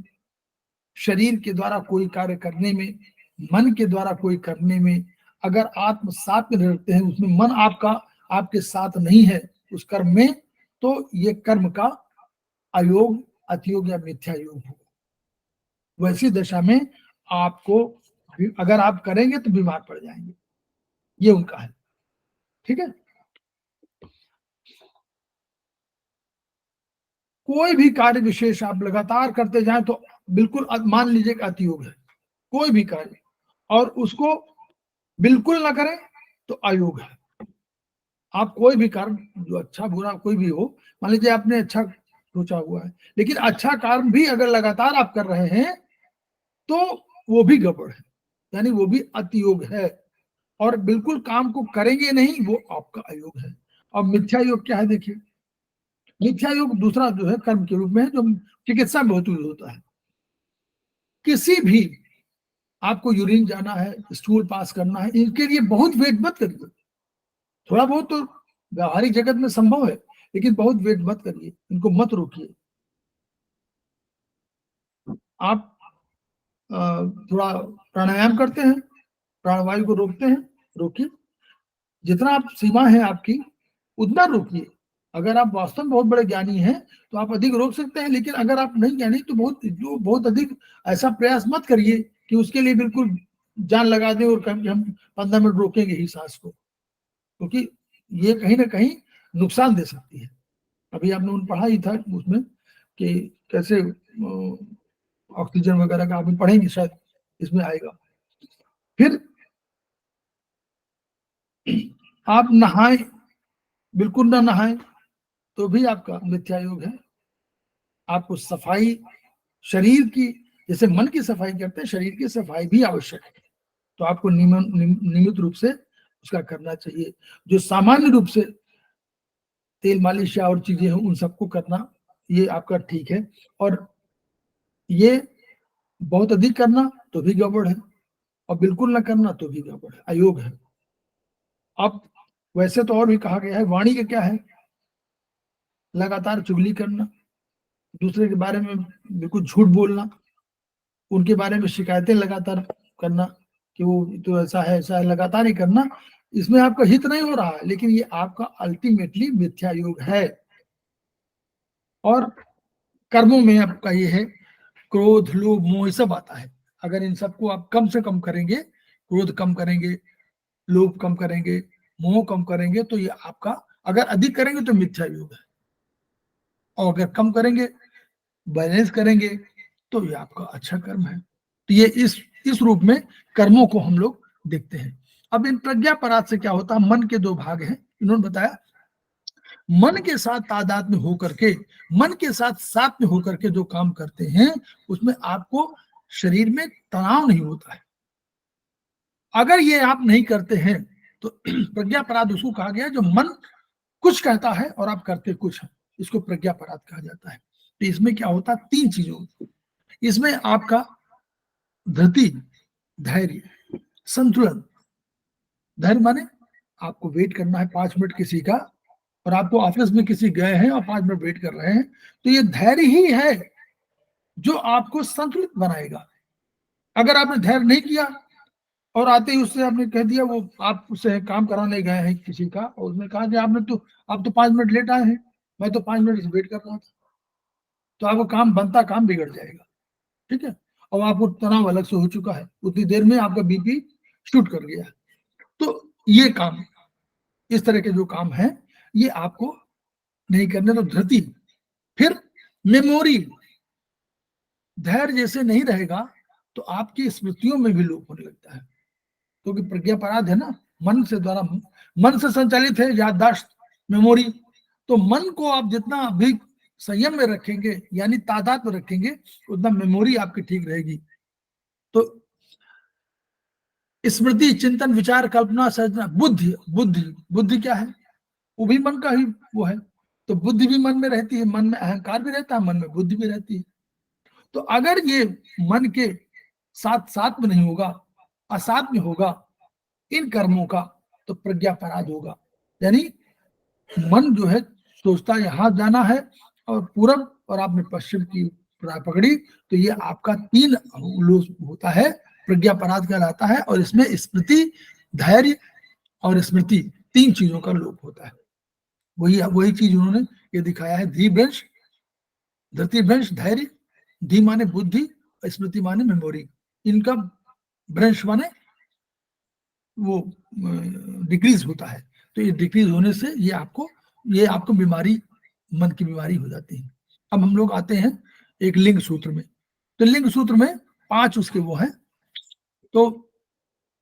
शरीर के द्वारा कोई कार्य करने में, मन के द्वारा कोई करने में, अगर आत्म साथ में रखते हैं, उसमें मन आपका आपके साथ नहीं है उस कर्म में, तो ये कर्म का अयोग, अतियोग या मिथ्या योग होगा। वैसी दशा में आपको, अगर आप करेंगे तो बीमार पड़ जाएंगे, ये उनका है। ठीक है, कोई भी कार्य विशेष आप लगातार करते जाएं तो बिल्कुल मान लीजिए कि अतियोग है, कोई भी कार्य, और उसको बिल्कुल ना करें तो अयोग है। आप कोई भी कार्य जो अच्छा बुरा कोई भी हो, मान लीजिए आपने अच्छा सोचा हुआ है, लेकिन अच्छा कार्य भी अगर लगातार आप कर रहे हैं तो वो भी गड़बड़ है, यानी वो भी अतियोग है, और बिल्कुल काम को करेंगे नहीं, वो आपका अयोग है। और मिथ्या योग क्या है, देखिए मिथ्या योग दूसरा जो है कर्म के रूप में है, जो चिकित्सा में बहुत यूज होता है। किसी भी आपको यूरिन जाना है, स्टूल पास करना है, इनके लिए बहुत वेट मत करिए, थोड़ा बहुत तो व्यावहारिक जगत में संभव है, लेकिन बहुत वेट मत करिए, इनको मत रोकिए। आप थोड़ा प्राणायाम करते हैं, प्राणवायु को रोकते हैं, रोकिए, जितना आप सीमा है आपकी उतना रोकिए। अगर आप वास्तव में बहुत बड़े ज्ञानी हैं तो आप अधिक रोक सकते हैं, लेकिन अगर आप नहीं ज्ञानी तो बहुत अधिक ऐसा प्रयास मत करिए कि उसके लिए बिल्कुल जान लगा दें और कहें कि हम 15 मिनट रोकेंगे ही सांस को, क्योंकि ये कहीं ना कहीं नुकसान दे सकती है। अभी आपने उन पढ़ा ही था उसमें कि कैसे ऑक्सीजन वगैरह का आप पढ़ेंगे, शायद इसमें आएगा। फिर आप नहाएं, बिल्कुल ना नहाएं तो भी आपका मिथ्या योग है। आपको सफाई शरीर की, जैसे मन की सफाई करते हैं, शरीर की सफाई भी आवश्यक है, तो आपको नियमित रूप से उसका करना चाहिए। जो सामान्य रूप से तेल मालिश या और चीजें हैं उन सबको करना, ये आपका ठीक है। और ये बहुत अधिक करना तो भी गड़बड़ है, और बिल्कुल ना करना तो भी गड़बड़ है, अयोग है। अब वैसे तो और भी कहा गया है, वाणी का क्या है, लगातार चुगली करना, दूसरे के बारे में बिल्कुल झूठ बोलना, उनके बारे में शिकायतें लगातार करना कि वो तो ऐसा है लगातार ही करना। इसमें आपका हित नहीं हो रहा है, लेकिन ये आपका अल्टीमेटली मिथ्या योग है। और कर्मों में आपका ये है, क्रोध लोभ मोह सब आता है। अगर इन सबको आप कम से कम करेंगे, क्रोध कम करेंगे, लोभ कम करेंगे, मोह कम करेंगे, तो ये आपका, अगर अधिक करेंगे तो मिथ्या योग है, और अगर कम करेंगे, बैलेंस करेंगे, तो ये आपका अच्छा कर्म है। तो ये इस रूप में कर्मों को हम लोग देखते हैं। अब इन प्रज्ञा पराध से क्या होता है, मन के दो भाग हैं, इन्होंने बताया। मन के साथ तादाद में होकर के, मन के साथ में होकर के जो काम करते हैं, उसमें आपको शरीर में तनाव नहीं होता है। अगर ये आप नहीं करते हैं तो प्रज्ञा पराध उसको कहा गया जो मन कुछ कहता है और आप करते कुछ है, इसको प्रज्ञा पराध कहा जाता है। तो इसमें क्या होता है, तीन चीजों, इसमें आपका धृति, धैर्य, संतुलन। धैर्य माने आपको वेट करना है 5 मिनट किसी का, और आपको ऑफिस में किसी गए हैं और 5 मिनट वेट कर रहे हैं, तो ये धैर्य ही है जो आपको संतुलित बनाएगा। अगर आपने धैर्य नहीं किया और आते ही उससे आपने कह दिया, वो आप उससे काम कराने गए हैं किसी का, और उसने कहा कि आप तो 5 मिनट लेट आए हैं, मैं तो 5 मिनट से वेट कर रहा था, तो आपको काम बिगड़ जाएगा। ठीक है, और आपको तनाव अलग से हो चुका है, उतनी देर में आपका बीपी शूट कर गया है। तो ये काम, इस तरह के जो काम है, ये आपको नहीं करने। तो धृति, फिर मेमोरी, धैर्य जैसे नहीं रहेगा तो आपकी स्मृतियों में भी लोप होने लगता है, क्योंकि प्रज्ञा पराध है ना, मन से संचालित है याददाश्त, मेमोरी। तो मन को आप जितना अधिक संयम में रखेंगे, यानी तादाद में रखेंगे, उतना मेमोरी आपकी ठीक रहेगी। तो स्मृति, चिंतन, विचार, कल्पना, सर्जना, बुद्धि क्या है, वो भी मन का ही वो है। तो बुद्धि भी मन में रहती है, मन में अहंकार भी रहता है, मन में बुद्धि भी रहती है। तो अगर ये मन के साथ में नहीं होगा, असाथ में होगा इन कर्मों का, तो प्रज्ञा पराध होगा। यानी मन जो है सोचता यहाँ जाना है और पूरब, और आपने पश्चिम की राह पकड़ी, तो ये आपका 3 लोप होता है, प्रज्ञा पराध कहलाता है। और इसमें स्मृति, धैर्य और स्मृति, 3 चीजों का लोप होता है। वही चीज उन्होंने ये दिखाया है, धीभ्रंश, धृतिभ्रंश, धैर्य, धी माने बुद्धि, स्मृति माने मेमोरी, इनका भ्रंश माने वो डिक्रीज होता है। तो ये डिक्रीज होने से ये आपको बीमारी, मन की बीमारी हो जाती है। अब हम लोग आते हैं एक लिंग सूत्र में। तो लिंग सूत्र में 5 उसके वो हैं। तो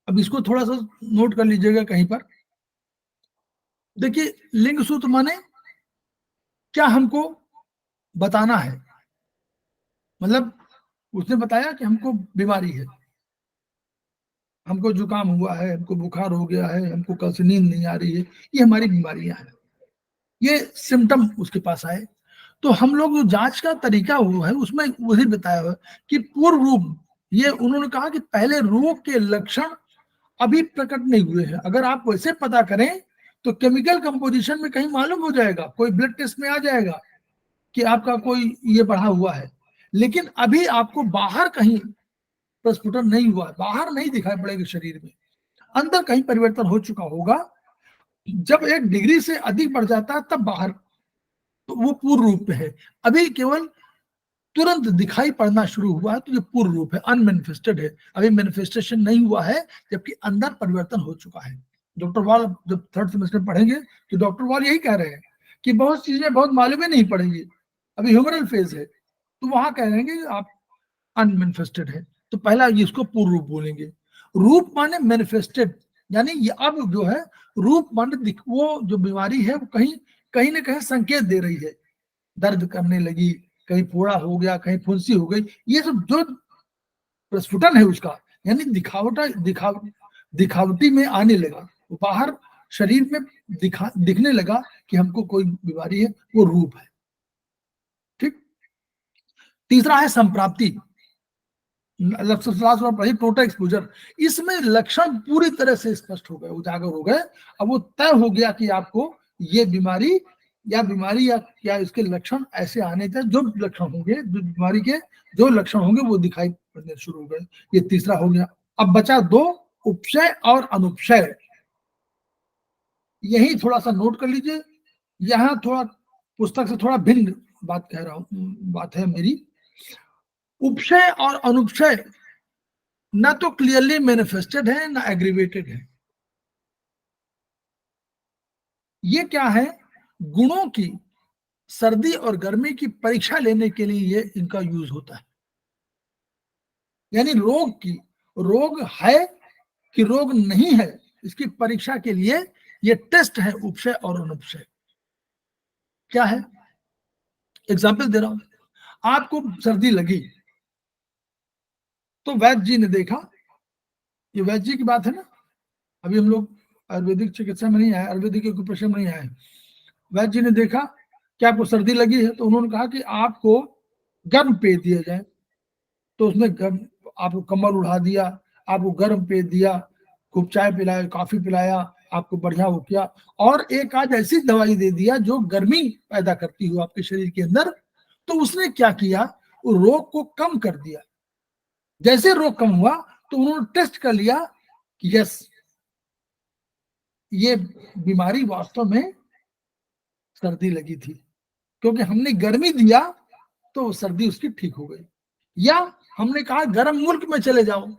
अब इसको थोड़ा सा नोट कर लीजिएगा कहीं पर। देखिए, लिंग सूत्र माने क्या हमको बताना है, मतलब उसने बताया कि हमको बीमारी है, हमको जुकाम हुआ है, हमको बुखार हो गया है, हमको कल से नींद नहीं आ रही है, ये हमारी बीमारियां हैं, ये सिम्टम उसके पास आए। तो हम लोग जो जांच का तरीका हुआ है उसमें वही बताया हुआ कि पूर्व रूप, ये उन्होंने कहा कि पहले रोग के लक्षण अभी प्रकट नहीं हुए हैं। अगर आप वैसे पता करें तो केमिकल कंपोजिशन में कहीं मालूम हो जाएगा, कोई ब्लड टेस्ट में आ जाएगा कि आपका कोई ये बढ़ा हुआ है, लेकिन अभी आपको बाहर कहीं प्रस्फुटन नहीं हुआ, बाहर नहीं दिखाई पड़ेगा शरीर में, अंदर कहीं परिवर्तन हो चुका होगा। जब 1 डिग्री से अधिक बढ़ जाता है तब बाहर, तो वो पूर्ण रूप में है। अभी केवल तुरंत दिखाई पड़ना शुरू हुआ है तो ये पूर्ण रूप है, अनमैनिफेस्टेड है, अभी मैनिफेस्टेशन नहीं हुआ है, जबकि अंदर परिवर्तन हो चुका है। डॉक्टर वॉल जब थर्ड सेमेस्टर पढ़ेंगे तो डॉक्टर वॉल यही कह रहे हैं कि बहुत चीजें बहुत मालूम ही नहीं पड़ेंगी, अभी ह्यूमरल फेज है, तो वहां कह रहे हैं कि आप अनमैनिफेस्टेड है। तो पहला ये इसको पूर्ण रूप बोलेंगे। रूप माने मैनिफेस्टेड, यानी ये अब जो है रूप माने वो जो बीमारी है वो कहीं कहीं ना कहीं संकेत दे रही है, दर्द करने लगी, कहीं फोड़ा हो गया, कहीं फुंसी हो गई, ये सब जो प्रस्फुटन है उसका, यानी दिखावटी में आने लगा, बाहर शरीर में दिखने लगा कि हमको कोई बीमारी है, वो रूप है। ठीक। तीसरा है संप्राप्ति, टोटल एक्सपोजर। इसमें लक्षण पूरी तरह से स्पष्ट हो गए, उजागर हो गए, अब वो तय हो गया कि आपको ये बीमारी या क्या इसके लक्षण ऐसे आने थे, जो लक्षण होंगे, जो बीमारी के जो लक्षण होंगे वो दिखाई पड़ने शुरू हो गए। ये तीसरा हो गया। अब बचा दो, उपशय और अनुपशय। यही थोड़ा सा नोट कर लीजिए, यहाँ थोड़ा पुस्तक से थोड़ा भिन्न बात कह रहा हूं, बात है मेरी। उपशय और अनुपशय ना तो क्लियरली मैनिफेस्टेड है ना एग्रीवेटेड है। ये क्या है, गुणों की सर्दी और गर्मी की परीक्षा लेने के लिए ये इनका यूज होता है, यानी रोग है कि रोग नहीं है, इसकी परीक्षा के लिए ये टेस्ट है उपशय और अनुपशय। क्या है, एग्जाम्पल दे रहा हूं, आपको सर्दी लगी तो वैद्य जी ने देखा, ये वैद्य जी की बात है ना, अभी हम लोग आयुर्वेदिक चिकित्सा में नहीं आए, आयुर्वेदिक एक्यूप्रेशर में नहीं आए। वैद्य जी ने देखा कि आपको सर्दी लगी है, तो उन्होंने कहा कि आपको गर्म पेय दिया जाए, तो उसने आपको कम्बल उड़ा दिया, आपको गर्म पेय दिया, खूब चाय पिलाया, कॉफी पिलाया, आपको बढ़िया हो किया, और एक आज ऐसी दवाई दे दिया जो गर्मी पैदा करती हो आपके शरीर के अंदर। तो उसने क्या किया, वो रोग को कम कर दिया। जैसे रोग कम हुआ तो उन्होंने टेस्ट कर लिया कि यस, ये बीमारी वास्तव में सर्दी लगी थी, क्योंकि हमने गर्मी दिया तो सर्दी उसकी ठीक हो गई। या हमने कहा गर्म मुल्क में चले जाओ,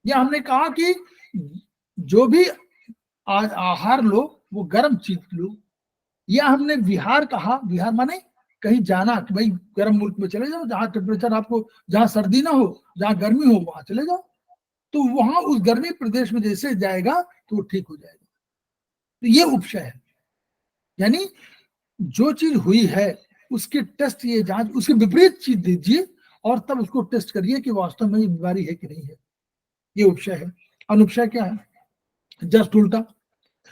या हमने कहा कि जो भी आहार लो वो गर्म चीज लो, या हमने विहार कहा, विहार माने कहीं जाना कि भाई गर्म मुल्क में चले जाओ, जहां टेम्परेचर आपको, जहां सर्दी ना हो, जहां गर्मी हो वहां चले जाओ, तो वहां उस गर्मी प्रदेश में जैसे जाएगा तो वो ठीक हो जाएगा। तो ये उपशय है, यानी जो चीज हुई है उसकी टेस्ट, ये जांच, उसके विपरीत चीज दीजिए और तब उसको टेस्ट करिए कि वास्तव में ये बीमारी है कि नहीं है। ये उपशय है। अनुपशय क्या है, जस्ट उल्टा।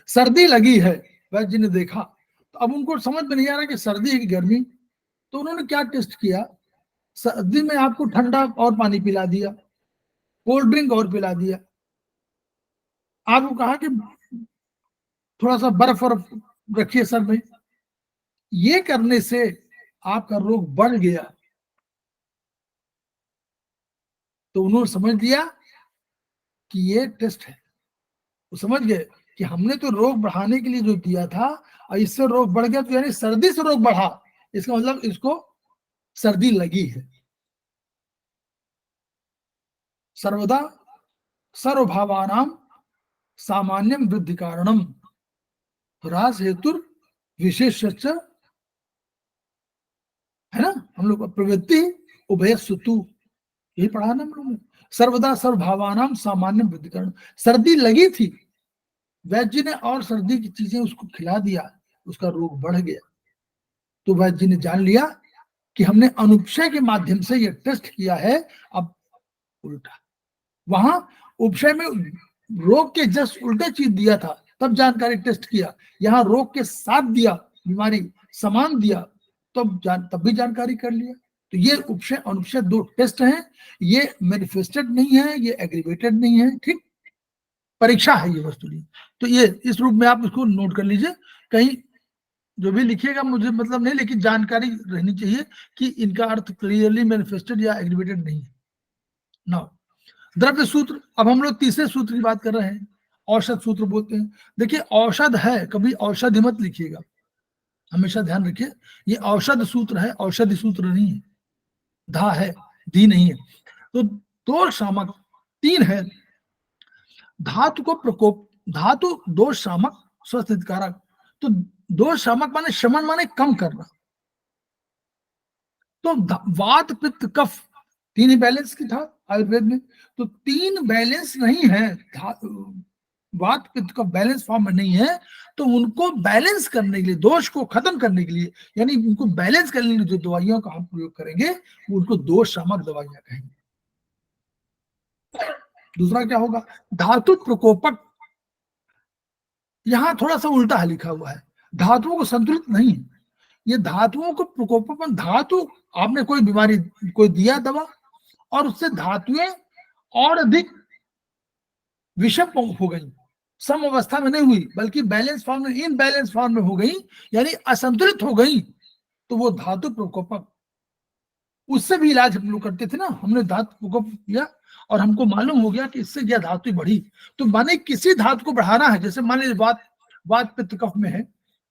सर्दी लगी है, वैद्य जी ने देखा, तो अब उनको समझ में नहीं आ रहा कि सर्दी है कि गर्मी, तो उन्होंने क्या टेस्ट किया, सर्दी में आपको ठंडा और पानी पिला दिया, कोल्ड ड्रिंक और पिला दिया, आपको कहा कि थोड़ा सा बर्फ रखिए सर में। ये करने से आपका रोग बढ़ गया, तो उन्होंने समझ लिया कि ये टेस्ट है। वो समझ गए कि हमने तो रोग बढ़ाने के लिए जो दिया था और इससे रोग बढ़ गया, तो यानी सर्दी से रोग बढ़ा, इसका मतलब इसको सर्दी लगी है। सर्वदा सर्वभावानाम सामान्यम वृद्धि कारणम ह्रास हेतु विशेष, है ना, हम लोग प्रवृत्ति उभय सुतु, यही पढ़ा ना हम लोग ने। सर्वदा सर्वभावानाम सामान्य वृद्धि कारण, सर्दी लगी थी, वैद्य जी ने और सर्दी की चीजें उसको खिला दिया, उसका रोग बढ़ गया। तो वैद्य जी ने जान लिया कि हमने अनुपशय के माध्यम से ये टेस्ट किया है। अब उल्टा, वहां उपशय में रोग के जस्ट उल्टे चीज दिया था, तब जानकारी टेस्ट किया, यहाँ रोग के साथ दिया, बीमारी समान दिया, तब भी जानकारी कर लिया। तो ये उपशय अनुपशय दो टेस्ट हैं, ये मैनिफेस्टेड नहीं है, ये एग्रीवेटेड नहीं है। ठीक, परीक्षा है ये वस्तु। तो ये इस रूप में आप इसको नोट कर लीजिए, कहीं जो भी लिखिएगा मुझे मतलब नहीं, लेकिन जानकारी रहनी चाहिए कि इनका अर्थ क्लियरली मैनिफेस्टेड या एग्रीवेटेड नहीं है। नाउ द्रव्य सूत्र, अब हम लोग तीसरे सूत्र की बात कर रहे हैं, औषध सूत्र बोलते हैं। देखिए औषध है, कभी औषधि मत लिखिएगा, हमेशा ध्यान रखिए, ये औषध सूत्र है, औषधि सूत्र नहीं है। धा है, धी नहीं है। तो दोष शामक 3 है। धातु को प्रकोप, धातु दोष शामक स्वस्थ हितकारक। तो दोष शामक माने शमन, माने कम करना। तो वात पित्त कफ 3 ही बैलेंस की था आयुर्वेद में, तो 3 बैलेंस नहीं है, वात पित्त का बैलेंस फॉर्म में नहीं है, तो उनको बैलेंस करने के लिए, दोष को खत्म करने के लिए, यानी उनको बैलेंस करने के लिए जो दवाइयों का हम प्रयोग करेंगे वो उनको दोष शामक दवाइयां कहेंगे। दूसरा क्या होगा, धातु प्रकोपक। यहां थोड़ा सा उल्टा लिखा हुआ है, धातुओं को संतुलित नहीं, ये धातुओं को प्रकोपक। धातु, आपने कोई बीमारी, कोई दिया दवा और उससे धातुएं और अधिक विषम हो गई, सम अवस्था में नहीं हुई, बल्कि बैलेंस फॉर्म में, इनबैलेंस फॉर्म में हो गई, यानी असंतुलित हो गई, तो वो धातु प्रकोपक। उससे भी इलाज हम लोग करते थे ना, हमने धातु प्रकोप किया और हमको मालूम हो गया कि इससे यह धातु बढ़ी। तो माने किसी धातु को बढ़ाना है, जैसे मान लीजिए वात पित्त कफ में है,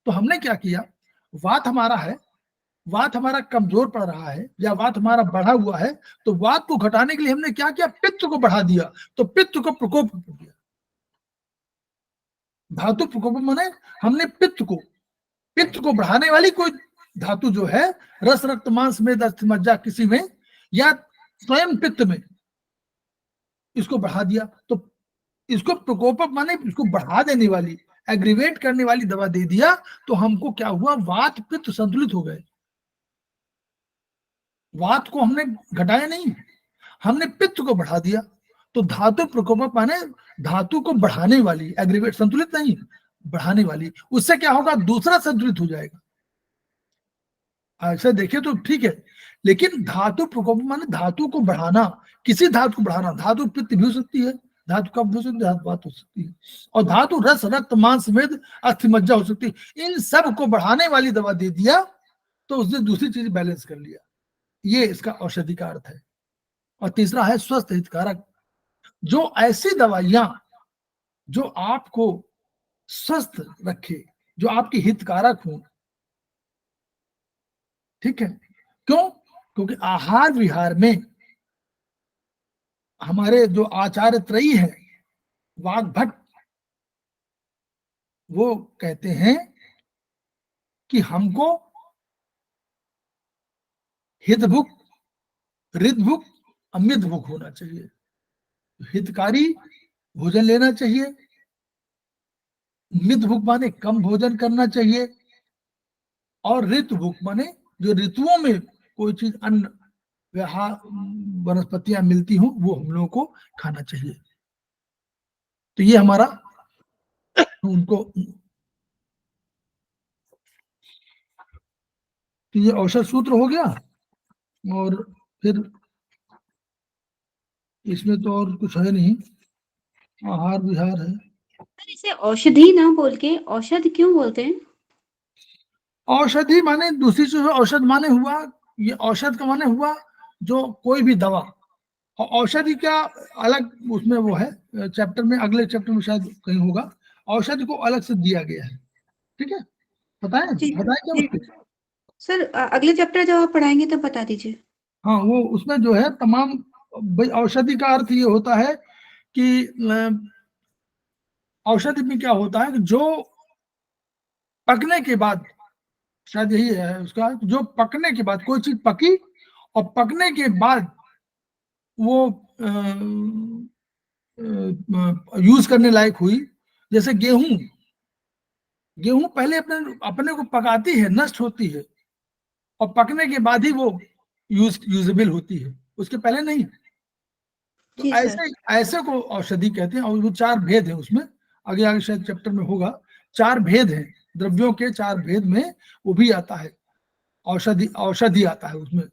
तो हमने क्या किया, वात हमारा है, वात हमारा कमजोर पड़ रहा है या वात हमारा बढ़ा हुआ है, तो वात को घटाने के लिए हमने क्या किया, पित्त को बढ़ा दिया, तो पित्त को प्रकोप दिया। धातु प्रकोप माने हमने पित्त को बढ़ाने वाली कोई धातु जो है, रस रक्त मांस मेद अस्थि मज्जा किसी में, या स्वयं पित्त में, इसको बढ़ा दिया। तो इसको प्रकोपक माने इसको बढ़ा देने वाली, एग्रीवेट करने वाली दवा दे दिया, तो हमको क्या हुआ, वात पित्त संतुलित हो गए। वात को हमने घटाया नहीं, हमने पित्त को बढ़ा दिया। तो धातु प्रकोपक माने धातु को बढ़ाने वाली, एग्रीवेट, संतुलित नहीं, बढ़ाने वाली। उससे क्या होगा, दूसरा संतुलित हो जाएगा। ऐसा देखे तो ठीक है, लेकिन धातु प्रकोप माने धातु को बढ़ाना, किसी धातु को बढ़ाना। धातु पित्त भी हो सकती है, धातु कफ हो सकती है, धातु वात हो सकती है, और धातु रस रक्त मांस मेद अस्थि मज्जा हो सकती है। इन सब को बढ़ाने वाली दवा दे दिया, तो उसने दूसरी चीज बैलेंस कर लिया। ये इसका औषधि का अर्थ है। और तीसरा है स्वस्थ हितकारक, जो ऐसी दवाइयां जो आपको स्वस्थ रखे, जो आपकी हितकारक हो। ठीक है, क्यों, क्योंकि आहार विहार में हमारे जो आचार्य त्रयी है, वाग्भट, वो कहते हैं कि हमको हितभुक, रितभुक, अमृतभुक होना चाहिए। हितकारी भोजन लेना चाहिए, मितभुक माने कम भोजन करना चाहिए, और ऋतुभुक माने जो ऋतुओं में कोई चीज, अन्न वनस्पतियां मिलती हो, वो हम लोगों को खाना चाहिए। तो ये हमारा उनको, तो ये औषध सूत्र हो गया। और फिर इसमें तो और कुछ है नहीं, आहार विहार है। सर इसे औषधि ना बोल के औषध क्यों बोलते हैं? औषधि माने दूसरी चीज, औषध माने हुआ, ये औषध का माने हुआ जो कोई भी दवा, और औषधि क्या अलग उसमें वो है, चैप्टर में, अगले चैप्टर में शायद कहीं होगा, औषधि को अलग से दिया गया है। ठीक है, बताएं जी बताएं क्या जी उसको? सर, अगले चैप्टर जब आप पढ़ाएंगे तब बता दीजिए। हाँ, वो उसमें जो है तमाम, भाई औषधि का अर्थ ये होता है कि औषधि में क्या होता है कि जो पकने के बाद, शायद यही है उसका, जो पकने के बाद कोई चीज पकी और पकने के बाद वो यूज करने लायक हुई। जैसे गेहूं, गेहूं पहले अपने अपने को पकाती है, नष्ट होती है, और पकने के बाद ही वो यूजेबल होती है, उसके पहले नहीं। तो जी सर। ऐसे ऐसे को औषधि कहते हैं। और वो 4 भेद है उसमें, आगे आगे शायद चैप्टर में होगा, 4 भेद हैं द्रव्यों के, 4 भेद में वो भी आता है, औषधि, औषधि आता है उसमें।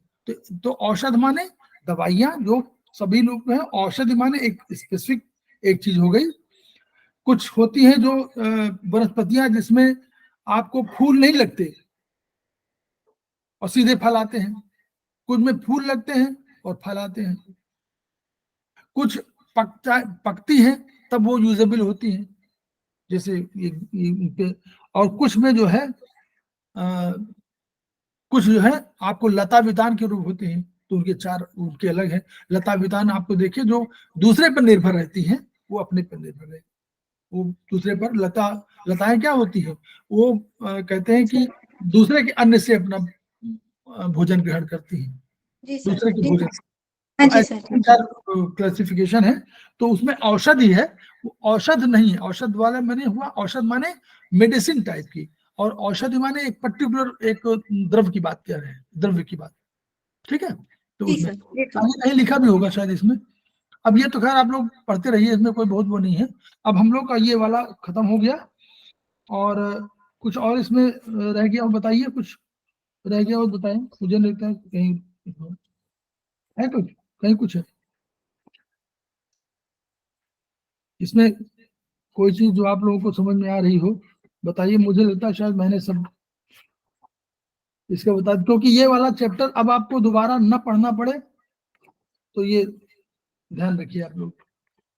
तो औषध माने दवाइयां जो सभी लोग हैं, औषधि माने एक स्पेसिफिक एक चीज हो गई। कुछ होती है जो वनस्पतियां जिसमें आपको फूल नहीं लगते और सीधे फल आते हैं, कुछ में फूल लगते हैं और फल आते हैं, कुछ पकती हैं तब वो यूजेबल होती हैं, जैसे ये उनके, और कुछ में जो है कुछ जो है आपको लता वितान के रूप होते हैं, तो उनके चार उनके अलग है। लता वितान आपको देखिए जो दूसरे पर निर्भर रहती हैं वो अपने पर निर्भर है, वो दूसरे पर लताएं क्या होती है, वो कहते हैं कि दूसरे के अन्न से अपना भोजन ग्रहण करती हैं, जी सर। दूसरे के भोजन। हाँ तो जी ऐसे सर। तीन चार क्लासिफिकेशन है। तो उसमें औषधि है, वो औषध नहीं है, औषध वाला माने हुआ, औषध माने मेडिसिन टाइप की, और औषधि माने एक पर्टिकुलर एक द्रव्य की बात कर रहे हैं, द्रव्य की बात, ठीक है। तो जी उसमें सर। जी सर। आगे कहीं लिखा भी होगा शायद इसमें। अब ये तो खैर आप लोग पढ़ते रहिए, इसमें कोई बहुत वो नहीं है। अब हम लोग का ये वाला खत्म हो गया, और कुछ और इसमें रह गया, बताइए कुछ रह गया और बताएं, मुझे नहीं लगता है कहीं है कुछ, कहीं कुछ है इसमें कोई चीज जो आप लोगों को समझ में आ रही हो बताइए। मुझे लगता है शायद मैंने सब इसका बता, क्योंकि ये वाला चैप्टर अब आपको दोबारा न पढ़ना पड़े, तो ये ध्यान रखिए आप लोग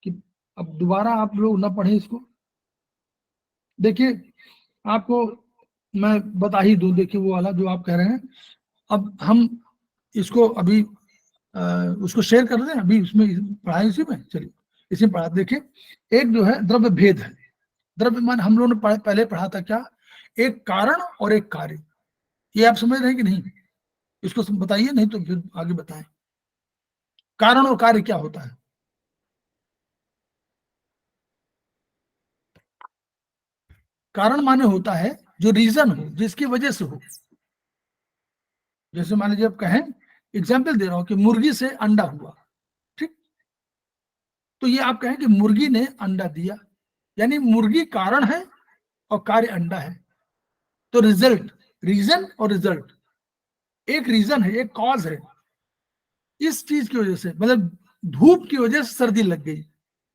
कि अब दोबारा आप लोग न पढ़ें इसको। देखिए आपको मैं बता ही दूं, देखिए वो वाला जो आप कह रहे हैं, अब हम इसको अभी उसको शेयर कर दें, अभी उसमें पढ़ाई इसी में, चलिए इसमें पढ़ा। देखिए एक जो है द्रव्य भेद है, द्रव्य मान हम लोगों ने पहले पढ़ा था क्या, एक कारण और एक कार्य, ये आप समझ रहे हैं कि नहीं, इसको बताइए, नहीं तो फिर आगे बताएं। कारण और कार्य क्या होता है? कारण माने होता है जो रीजन हो, जिसकी वजह से हो। जैसे मान लीजिए आप कहें, एग्जाम्पल दे रहा हूं कि मुर्गी से अंडा हुआ, ठीक, तो ये आप कहें कि मुर्गी ने अंडा दिया, यानी मुर्गी कारण है और कार्य अंडा है। तो रिजल्ट, रीजन और रिजल्ट, एक रीजन है, एक कॉज है, इस चीज की वजह से, मतलब धूप की वजह से सर्दी लग गई,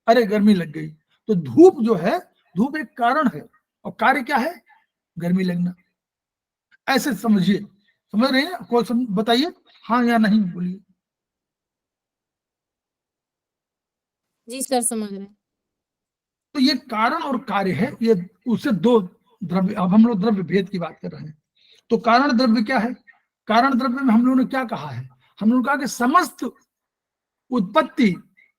अरे गर्मी लग गई, तो धूप जो है, धूप एक कारण है और कार्य क्या है, गर्मी लगना। ऐसे समझिए, समझ रहे हैं? कोई बताइए हाँ या नहीं, बोलिए। जी सर समझ रहे हैं। तो ये कारण और कार्य है, ये उससे दो द्रव्य। अब हम लोग द्रव्य भेद की बात कर रहे हैं, तो कारण द्रव्य क्या है? कारण द्रव्य में हम लोगों ने क्या कहा है, हम लोगों ने कहा कि समस्त उत्पत्ति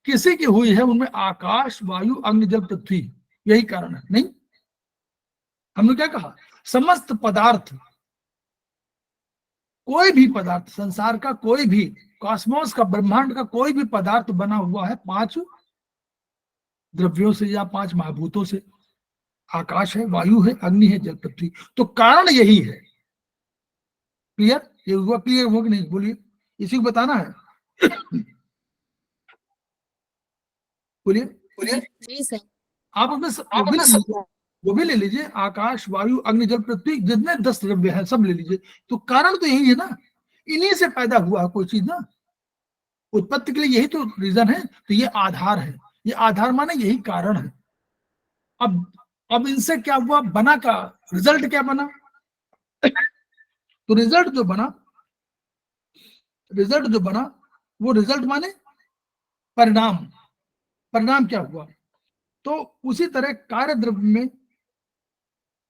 किसी की हुई है, उनमें आकाश, वायु, अग्नि, जल, पृथ्वी, यही कारण है। नहीं, हमने क्या कहा, समस्त पदार्थ, कोई भी पदार्थ, संसार का कोई भी, कॉस्मोस का, ब्रह्मांड का कोई भी पदार्थ बना हुआ है पांच द्रव्यों से या पांच महाभूतों से, आकाश है, वायु है, अग्नि है, जल, पृथ्वी। तो कारण यही है। क्लियर? ये हुआ क्लियर हुआ कि नहीं, बोलिए, इसी को बताना है। बोलिए बोलिए। जी सर। आप अपने वो भी ले लीजिए, आकाश, वायु, अग्नि, जल, पृथ्वी, जितने 10 द्रव्य हैं सब ले लीजिए। तो कारण तो यही है ना, इन्हीं से पैदा हुआ कोई चीज ना, उत्पत्ति के लिए यही तो रीजन है। तो ये आधार है, ये आधार माने यही कारण है। अब इनसे क्या हुआ, बना का रिजल्ट क्या बना? तो रिजल्ट जो बना, वो रिजल्ट माने परिणाम। परिणाम क्या हुआ? तो उसी तरह कार्य द्रव्य में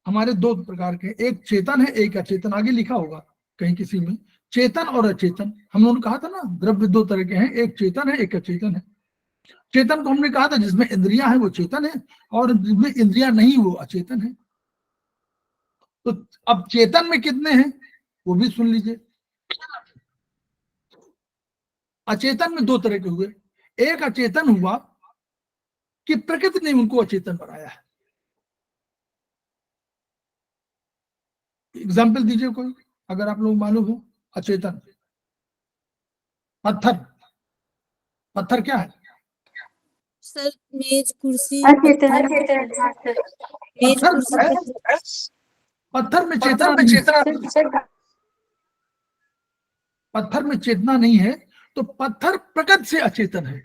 हमारे दो प्रकार के, एक चेतन है, एक अचेतन। आगे लिखा होगा कहीं किसी में, चेतन और अचेतन। हम लोगों ने कहा था ना, द्रव्य दो तरह के हैं, एक चेतन है, एक अचेतन है। चेतन को हमने कहा था जिसमें इंद्रियां है वो चेतन है, और जिसमें इंद्रियां नहीं वो अचेतन है। तो अब चेतन में कितने हैं वो भी सुन लीजिए। अचेतन में दो तरह के हुए। एक अचेतन हुआ कि प्रकृति ने उनको अचेतन बनाया है। एग्जाम्पल दीजिए कोई, अगर आप लोग मालूम हो। अचेतन, पत्थर, पत्थर क्या है? सर मेज कुर्सी अचेतन। मेज पत्थर कुर्सी है, पत्थर में चेतना नहीं है। पत्थर में चेतना नहीं है, तो पत्थर प्रकृति से अचेतन है।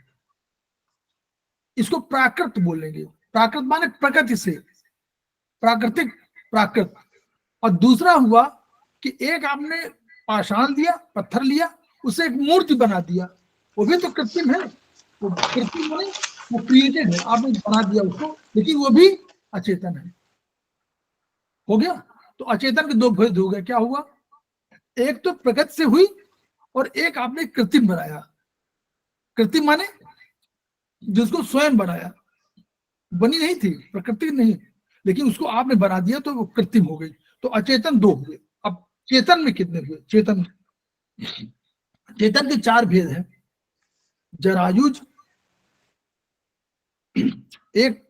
इसको प्राकृत बोलेंगे। प्राकृत माने प्रकृति से, प्राकृतिक, प्राकृत। और दूसरा हुआ कि एक आपने पाषाण दिया, पत्थर लिया, उसे एक मूर्ति बना दिया, वो भी तो कृत्रिम है। वो कृत्रिम माने वो क्रिएटेड है, आपने बना दिया उसको, लेकिन वो भी अचेतन है। हो गया? तो अचेतन के दो भेद हो गए। क्या हुआ? एक तो प्रकृति से हुई और एक आपने कृत्रिम बनाया। कृत्रिम माने जिसको स्वयं बनाया, बनी नहीं थी, प्रकृति नहीं, लेकिन उसको आपने बना दिया तो वो कृत्रिम हो गई। तो अचेतन 2 हुए। अब चेतन में कितने हुए? चेतन के 4 भेद हैं। जरायुज एक,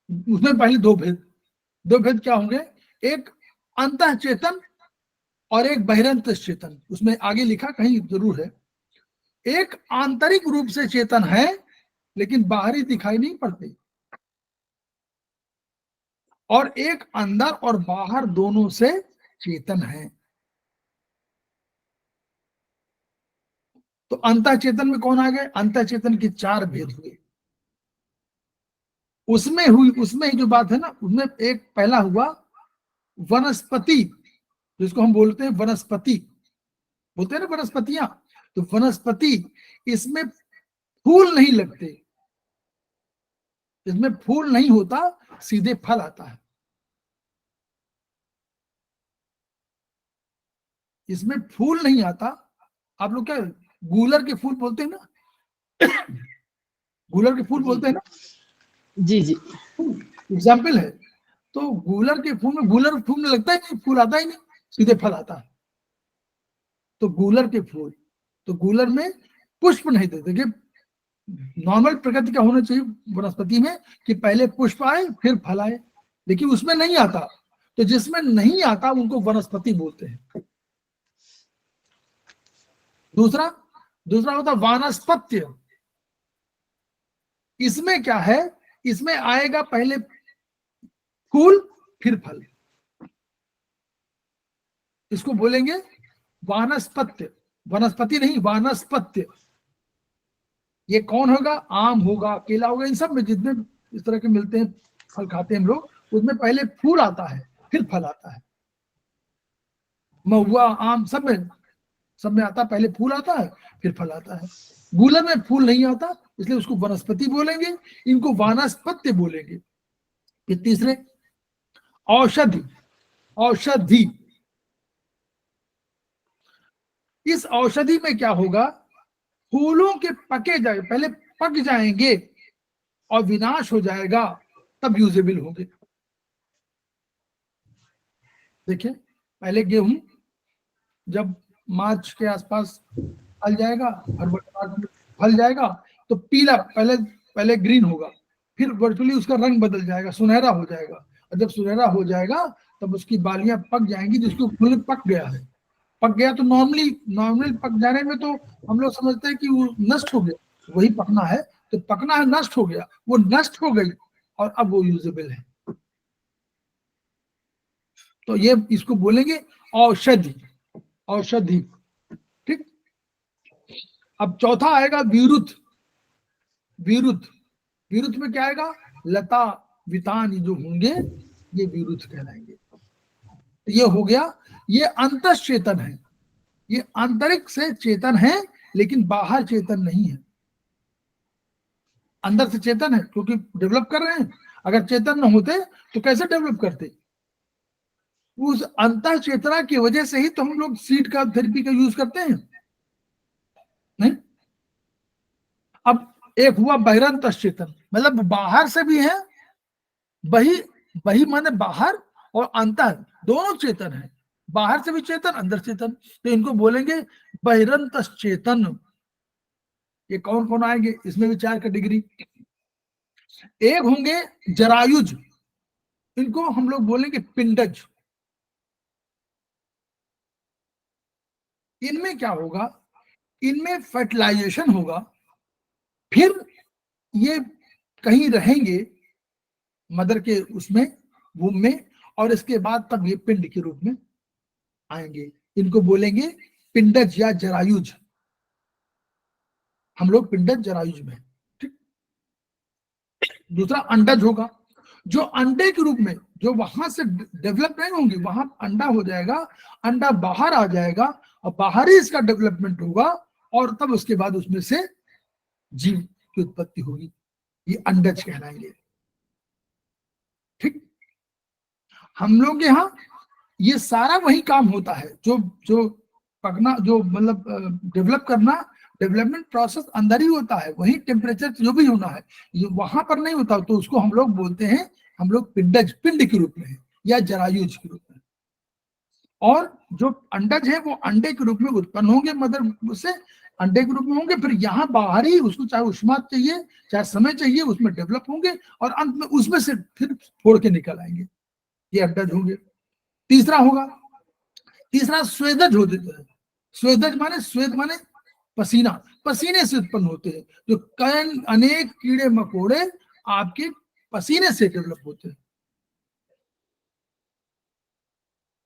उसमें पहले 2 भेद। 2 भेद क्या होंगे? एक अंतः चेतन और एक बहिरंत चेतन। उसमें आगे लिखा कहीं जरूर है, एक आंतरिक रूप से चेतन है लेकिन बाहरी दिखाई नहीं पड़ते, और एक अंदर और बाहर दोनों से चेतन है। तो अंतः चेतन में कौन आ गए? अंतः चेतन के 4 भेद हुए। उसमें ही जो बात है ना, उसमें एक पहला हुआ वनस्पति, जिसको हम बोलते हैं वनस्पति, बोलते हैं ना वनस्पतियां। तो वनस्पति, इसमें फूल नहीं लगते, इसमें फूल नहीं होता, सीधे फल आता है। इसमें फूल नहीं आता। आप लोग क्या गूलर के फूल बोलते हैं ना, गूलर के फूल बोलते हैं ना, जी जी। एग्जाम्पल है। तो गूलर के फूल में, गूलर फूल में लगता ही नहीं, फूल आता ही नहीं, सीधे फल आता है। तो गूलर के फूल, तो गूलर में पुष्प नहीं देते। देखिए नॉर्मल प्रकृति का होना चाहिए वनस्पति में कि पहले पुष्प आए फिर फल आए, लेकिन उसमें नहीं आता। तो जिसमें नहीं आता उनको वनस्पति बोलते हैं। दूसरा होता वानस्पत्य। इसमें क्या है? इसमें आएगा पहले फूल फिर फल, इसको बोलेंगे वानस्पत्य। वनस्पति नहीं, वानस्पत्य। ये कौन होगा? आम होगा, केला होगा, इन सब में जितने इस तरह के मिलते हैं, फल खाते हैं हम लोग, उसमें पहले फूल आता है फिर फल आता है। महुआ, आम, सब में आता है, पहले फूल आता है फिर फल आता है। गूलर में फूल नहीं आता, इसलिए उसको वनस्पति बोलेंगे, इनको वानस्पत्य बोलेंगे। फिर तीसरे औषधि। इस औषधि में क्या होगा? फूलों के पके जाए, पहले पक जाएंगे और विनाश हो जाएगा, तब यूजेबल होंगे। देखिए पहले गेहूं जब मार्च के आसपास फल जाएगा, फल जाएगा, तो पीला, पहले ग्रीन होगा, फिर वर्चुअली उसका रंग बदल जाएगा, सुनहरा हो जाएगा, और जब सुनहरा हो जाएगा तब उसकी बालियां पक जाएंगी, जिसको फूल पक गया है। पक गया तो नॉर्मली पक जाने में तो हम लोग समझते हैं कि वो नष्ट हो गया, वही पकना है। तो पकना है, नष्ट हो गया, वो नष्ट हो गई और अब वो यूजेबल है। तो ये इसको बोलेंगे औषधि। ठीक। अब चौथा आएगा विरुद्ध में क्या आएगा? लता वितान जो होंगे ये विरुद्ध कहलाएंगे। ये हो गया, ये अंतस चेतन है, ये आंतरिक से चेतन है लेकिन बाहर चेतन नहीं है। अंदर से चेतन है क्योंकि डेवलप कर रहे हैं। अगर चेतन न होते तो कैसे डेवलप करते? उस अंतर चेतना की वजह से ही तो हम लोग सीड का थेरेपी का यूज करते हैं, नहीं? अब एक हुआ बहिरंत चेतन, मतलब बाहर से भी है, बही माने बाहर, और अंतर दोनों चेतन है, बाहर से भी चेतन अंदर चेतन। तो इनको बोलेंगे बहिरंत चेतन। ये कौन कौन आएंगे? इसमें भी 4 कैटेगरी। एक होंगे जरायुज, इनको हम लोग बोलेंगे पिंडज। इनमें क्या होगा? इनमें फर्टिलाइजेशन होगा, फिर ये कहीं रहेंगे मदर के उसमें, वूम में, और इसके बाद तब ये पिंड के रूप में आएंगे। इनको बोलेंगे पिंडज या जरायुज। हम लोग पिंडज जरायुज में। ठीक। दूसरा अंडज होगा, जो अंडे के रूप में, जो वहां से डेवलप नहीं होंगे, वहां अंडा हो जाएगा, अंडा बाहर आ जाएगा और बाहर ही इसका डेवलपमेंट होगा, और तब उसके बाद उसमें से जीव की उत्पत्ति होगी। ये अंडज कहलाएंगे। ठीक। हम लोग यहाँ ये सारा वही काम होता है जो पकना, जो मतलब डेवलप करना, डेवलपमेंट प्रोसेस अंदर ही होता है, वही टेम्परेचर जो भी होना है ये वहां पर नहीं होता, तो उसको हम लोग बोलते हैं, हम लोग पिंडज, पिंड के रूप में है या जरायुज के रूप में। और जो अंडज है वो अंडे के रूप में उत्पन्न होंगे, मदर से अंडे के रूप में होंगे, फिर यहाँ बाहर ही उसको चाहे उष्मा चाहिए चाहे समय चाहिए उसमें डेवलप होंगे, और अंत में उसमें से फिर फोड़ के निकल आएंगे, ये अंडज होंगे। तीसरा स्वेदज होते हैं। स्वेदज माने, स्वेद माने पसीना, पसीने से उत्पन्न होते हैं, जो कई अनेक कीड़े मकोड़े आपके पसीने से डेवलप होते हैं,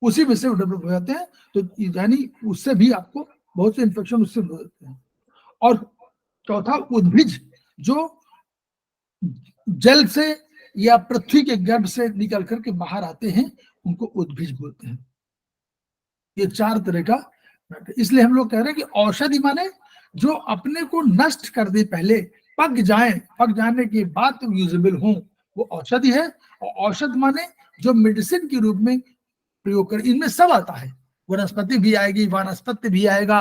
उसी में से डेवलप हो जाते हैं। तो यानी उससे भी आपको बहुत से इन्फेक्शन उससे हो जाते हैं। और चौथा उद्भिज, जो जल से या पृथ्वी के गर्भ से निकल करके बाहर आते हैं, उनको उद्भिज बोलते हैं। ये 4 तरह का, इसलिए हम लोग कह रहे हैं कि औषधि माने जो अपने को नष्ट कर दे, पहले पक जाए, पक जाने के बाद तो यूजेबल हो, वो औषधि है। और औषध माने जो मेडिसिन के रूप में प्रयोग कर, इनमें सब आता है, वनस्पति भी आएगी, वानस्पत्य भी आएगा,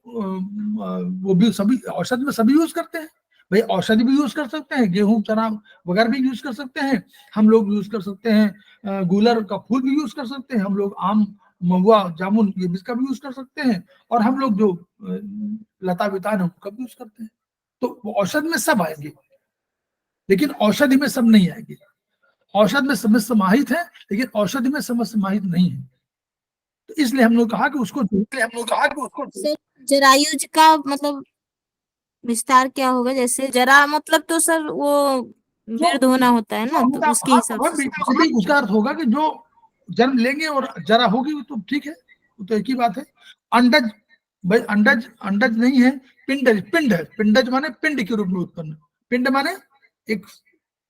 वो भी सभी औषध में सभी यूज करते हैं। भाई औषधि भी यूज कर सकते हैं, गेहूं चना वगैरह भी यूज कर सकते हैं, हम लोग यूज कर सकते हैं, गूलर का फूल भी यूज कर सकते हैं, हम लोग आम महुआ जामुन ये भी इसका भी यूज कर सकते हैं, और हम लोग जो लता वितान है उनका भी यूज करते हैं। तो औषध में सब आएंगे, लेकिन औषधि में सब नहीं आएंगे। औषध में सब समाहित है, लेकिन औषधि में सब समाहित नहीं है। तो इसलिए हम लोग कहा कि उसको सर जरायुज का मतलब विस्तार क्या होगा? जैसे जरा मतलब तो सर वो मृद होना होता है ना, तो उसके हिसाब से उसका अर्थ होगा कि जो जन्म लेंगे और जरा होगी तो ठीक है, वो तो एक ही बात है। अंडज, भाई अंडज, अंडज नहीं है, पिंडज, पिंड है। पिंडज माने पिंड के रूप में उत्पन्न, पिंड माने एक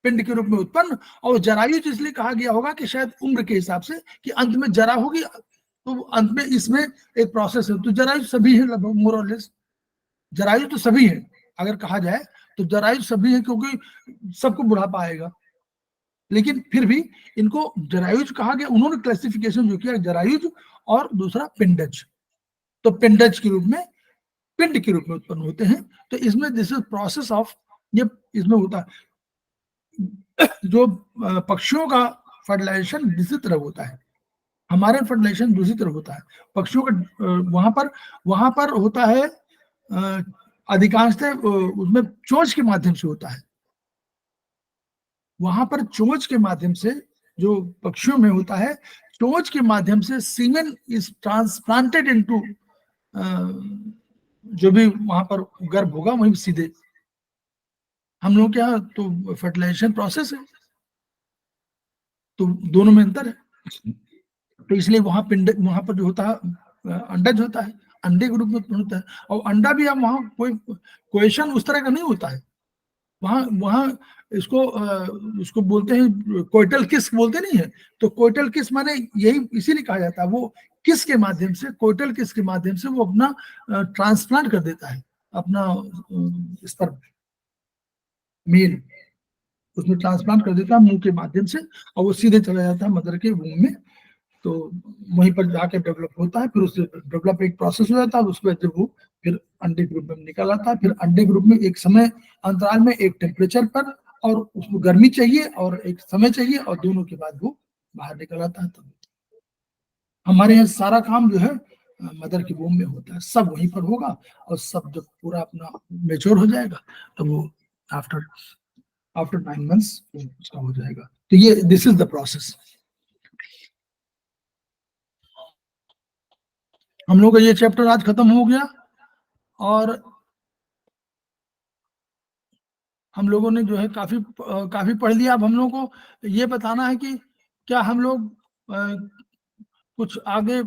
पिंड के रूप में उत्पन्न। और जरायुज इसलिए कहा गया होगा कि शायद उम्र के हिसाब से कि अंत में जरा होगी, तो अंत में इसमें एक प्रोसेस है। तो जरायुज सभी है लगभग, मोर और लेस जरायुज तो सभी है, अगर कहा जाए तो जरायुज सभी है, क्योंकि सबको बुढ़ापा आएगा। लेकिन फिर भी इनको जरायुज कहा गया, उन्होंने क्लासिफिकेशन जो किया जरायुज और दूसरा पिंडज। तो पिंडज के रूप में, पिंड के रूप में उत्पन्न होते हैं। तो इसमें दिस इज प्रोसेस ऑफ, ये इसमें होता है। जो पक्षियों का फर्टिलाइजेशन दूसरी तरह होता है, हमारे फर्टिलाइजेशन दूसरी तरह होता है। पक्षियों का वहां पर होता है अधिकांशतः उसमें चोंच के माध्यम से होता है। वहां पर चोंच के माध्यम से जो पक्षियों में होता है, चोंच के माध्यम से सीमेन इज ट्रांसप्लांटेड इनटू, जो भी वहां पर गर्भ होगा वहीं सीधे। हम लोग क्या, तो फर्टिलाइजेशन प्रोसेस है, तो दोनों में अंतर है। तो इसलिए वहां पिंड, वहां पर जो होता है अंडज होता है, अंडे के रूप में उत्पन्न होता है। और अंडा भी अब वहां कोई क्वेश्चन उस तरह का नहीं होता है, वहां वहां इसको बोलते हैं कोइटल किस बोलते नहीं है। तो कोइटल किस माने यही इसीलिए कहा जाता है, वो किस के माध्यम से, कोइटल किस के माध्यम से वो अपना ट्रांसप्लांट कर देता है, अपना स्पर्म मेल उसमें ट्रांसप्लांट कर देता है मुंह के माध्यम से, और वो सीधे चला जाता है मदर के वूम में। तो वहीं पर जाके डेवलप होता है, फिर उससे डेवलप एक प्रोसेस हो जाता है, उसके बाद जब वो फिर अंडे के रूप में निकल आता है। फिर अंडे के रूप में एक समय अंतराल में एक टेम्परेचर पर, और उसको गर्मी चाहिए और एक समय चाहिए, और दोनों के बाद वो बाहर निकल आता है। तब हमारे यहाँ सारा काम जो है मदर की वूम में होता है, सब वहीं पर होगा, और सब जब पूरा अपना मेच्योर हो जाएगा तो वो आफ्टर 9 months उसका हो जाएगा। तो ये दिस इज द प्रोसेस। हम लोग का ये चैप्टर आज खत्म हो गया, और हम लोगों ने जो है काफी पढ़ लिया। अब हम लोगों को ये बताना है कि क्या हम लोग कुछ आगे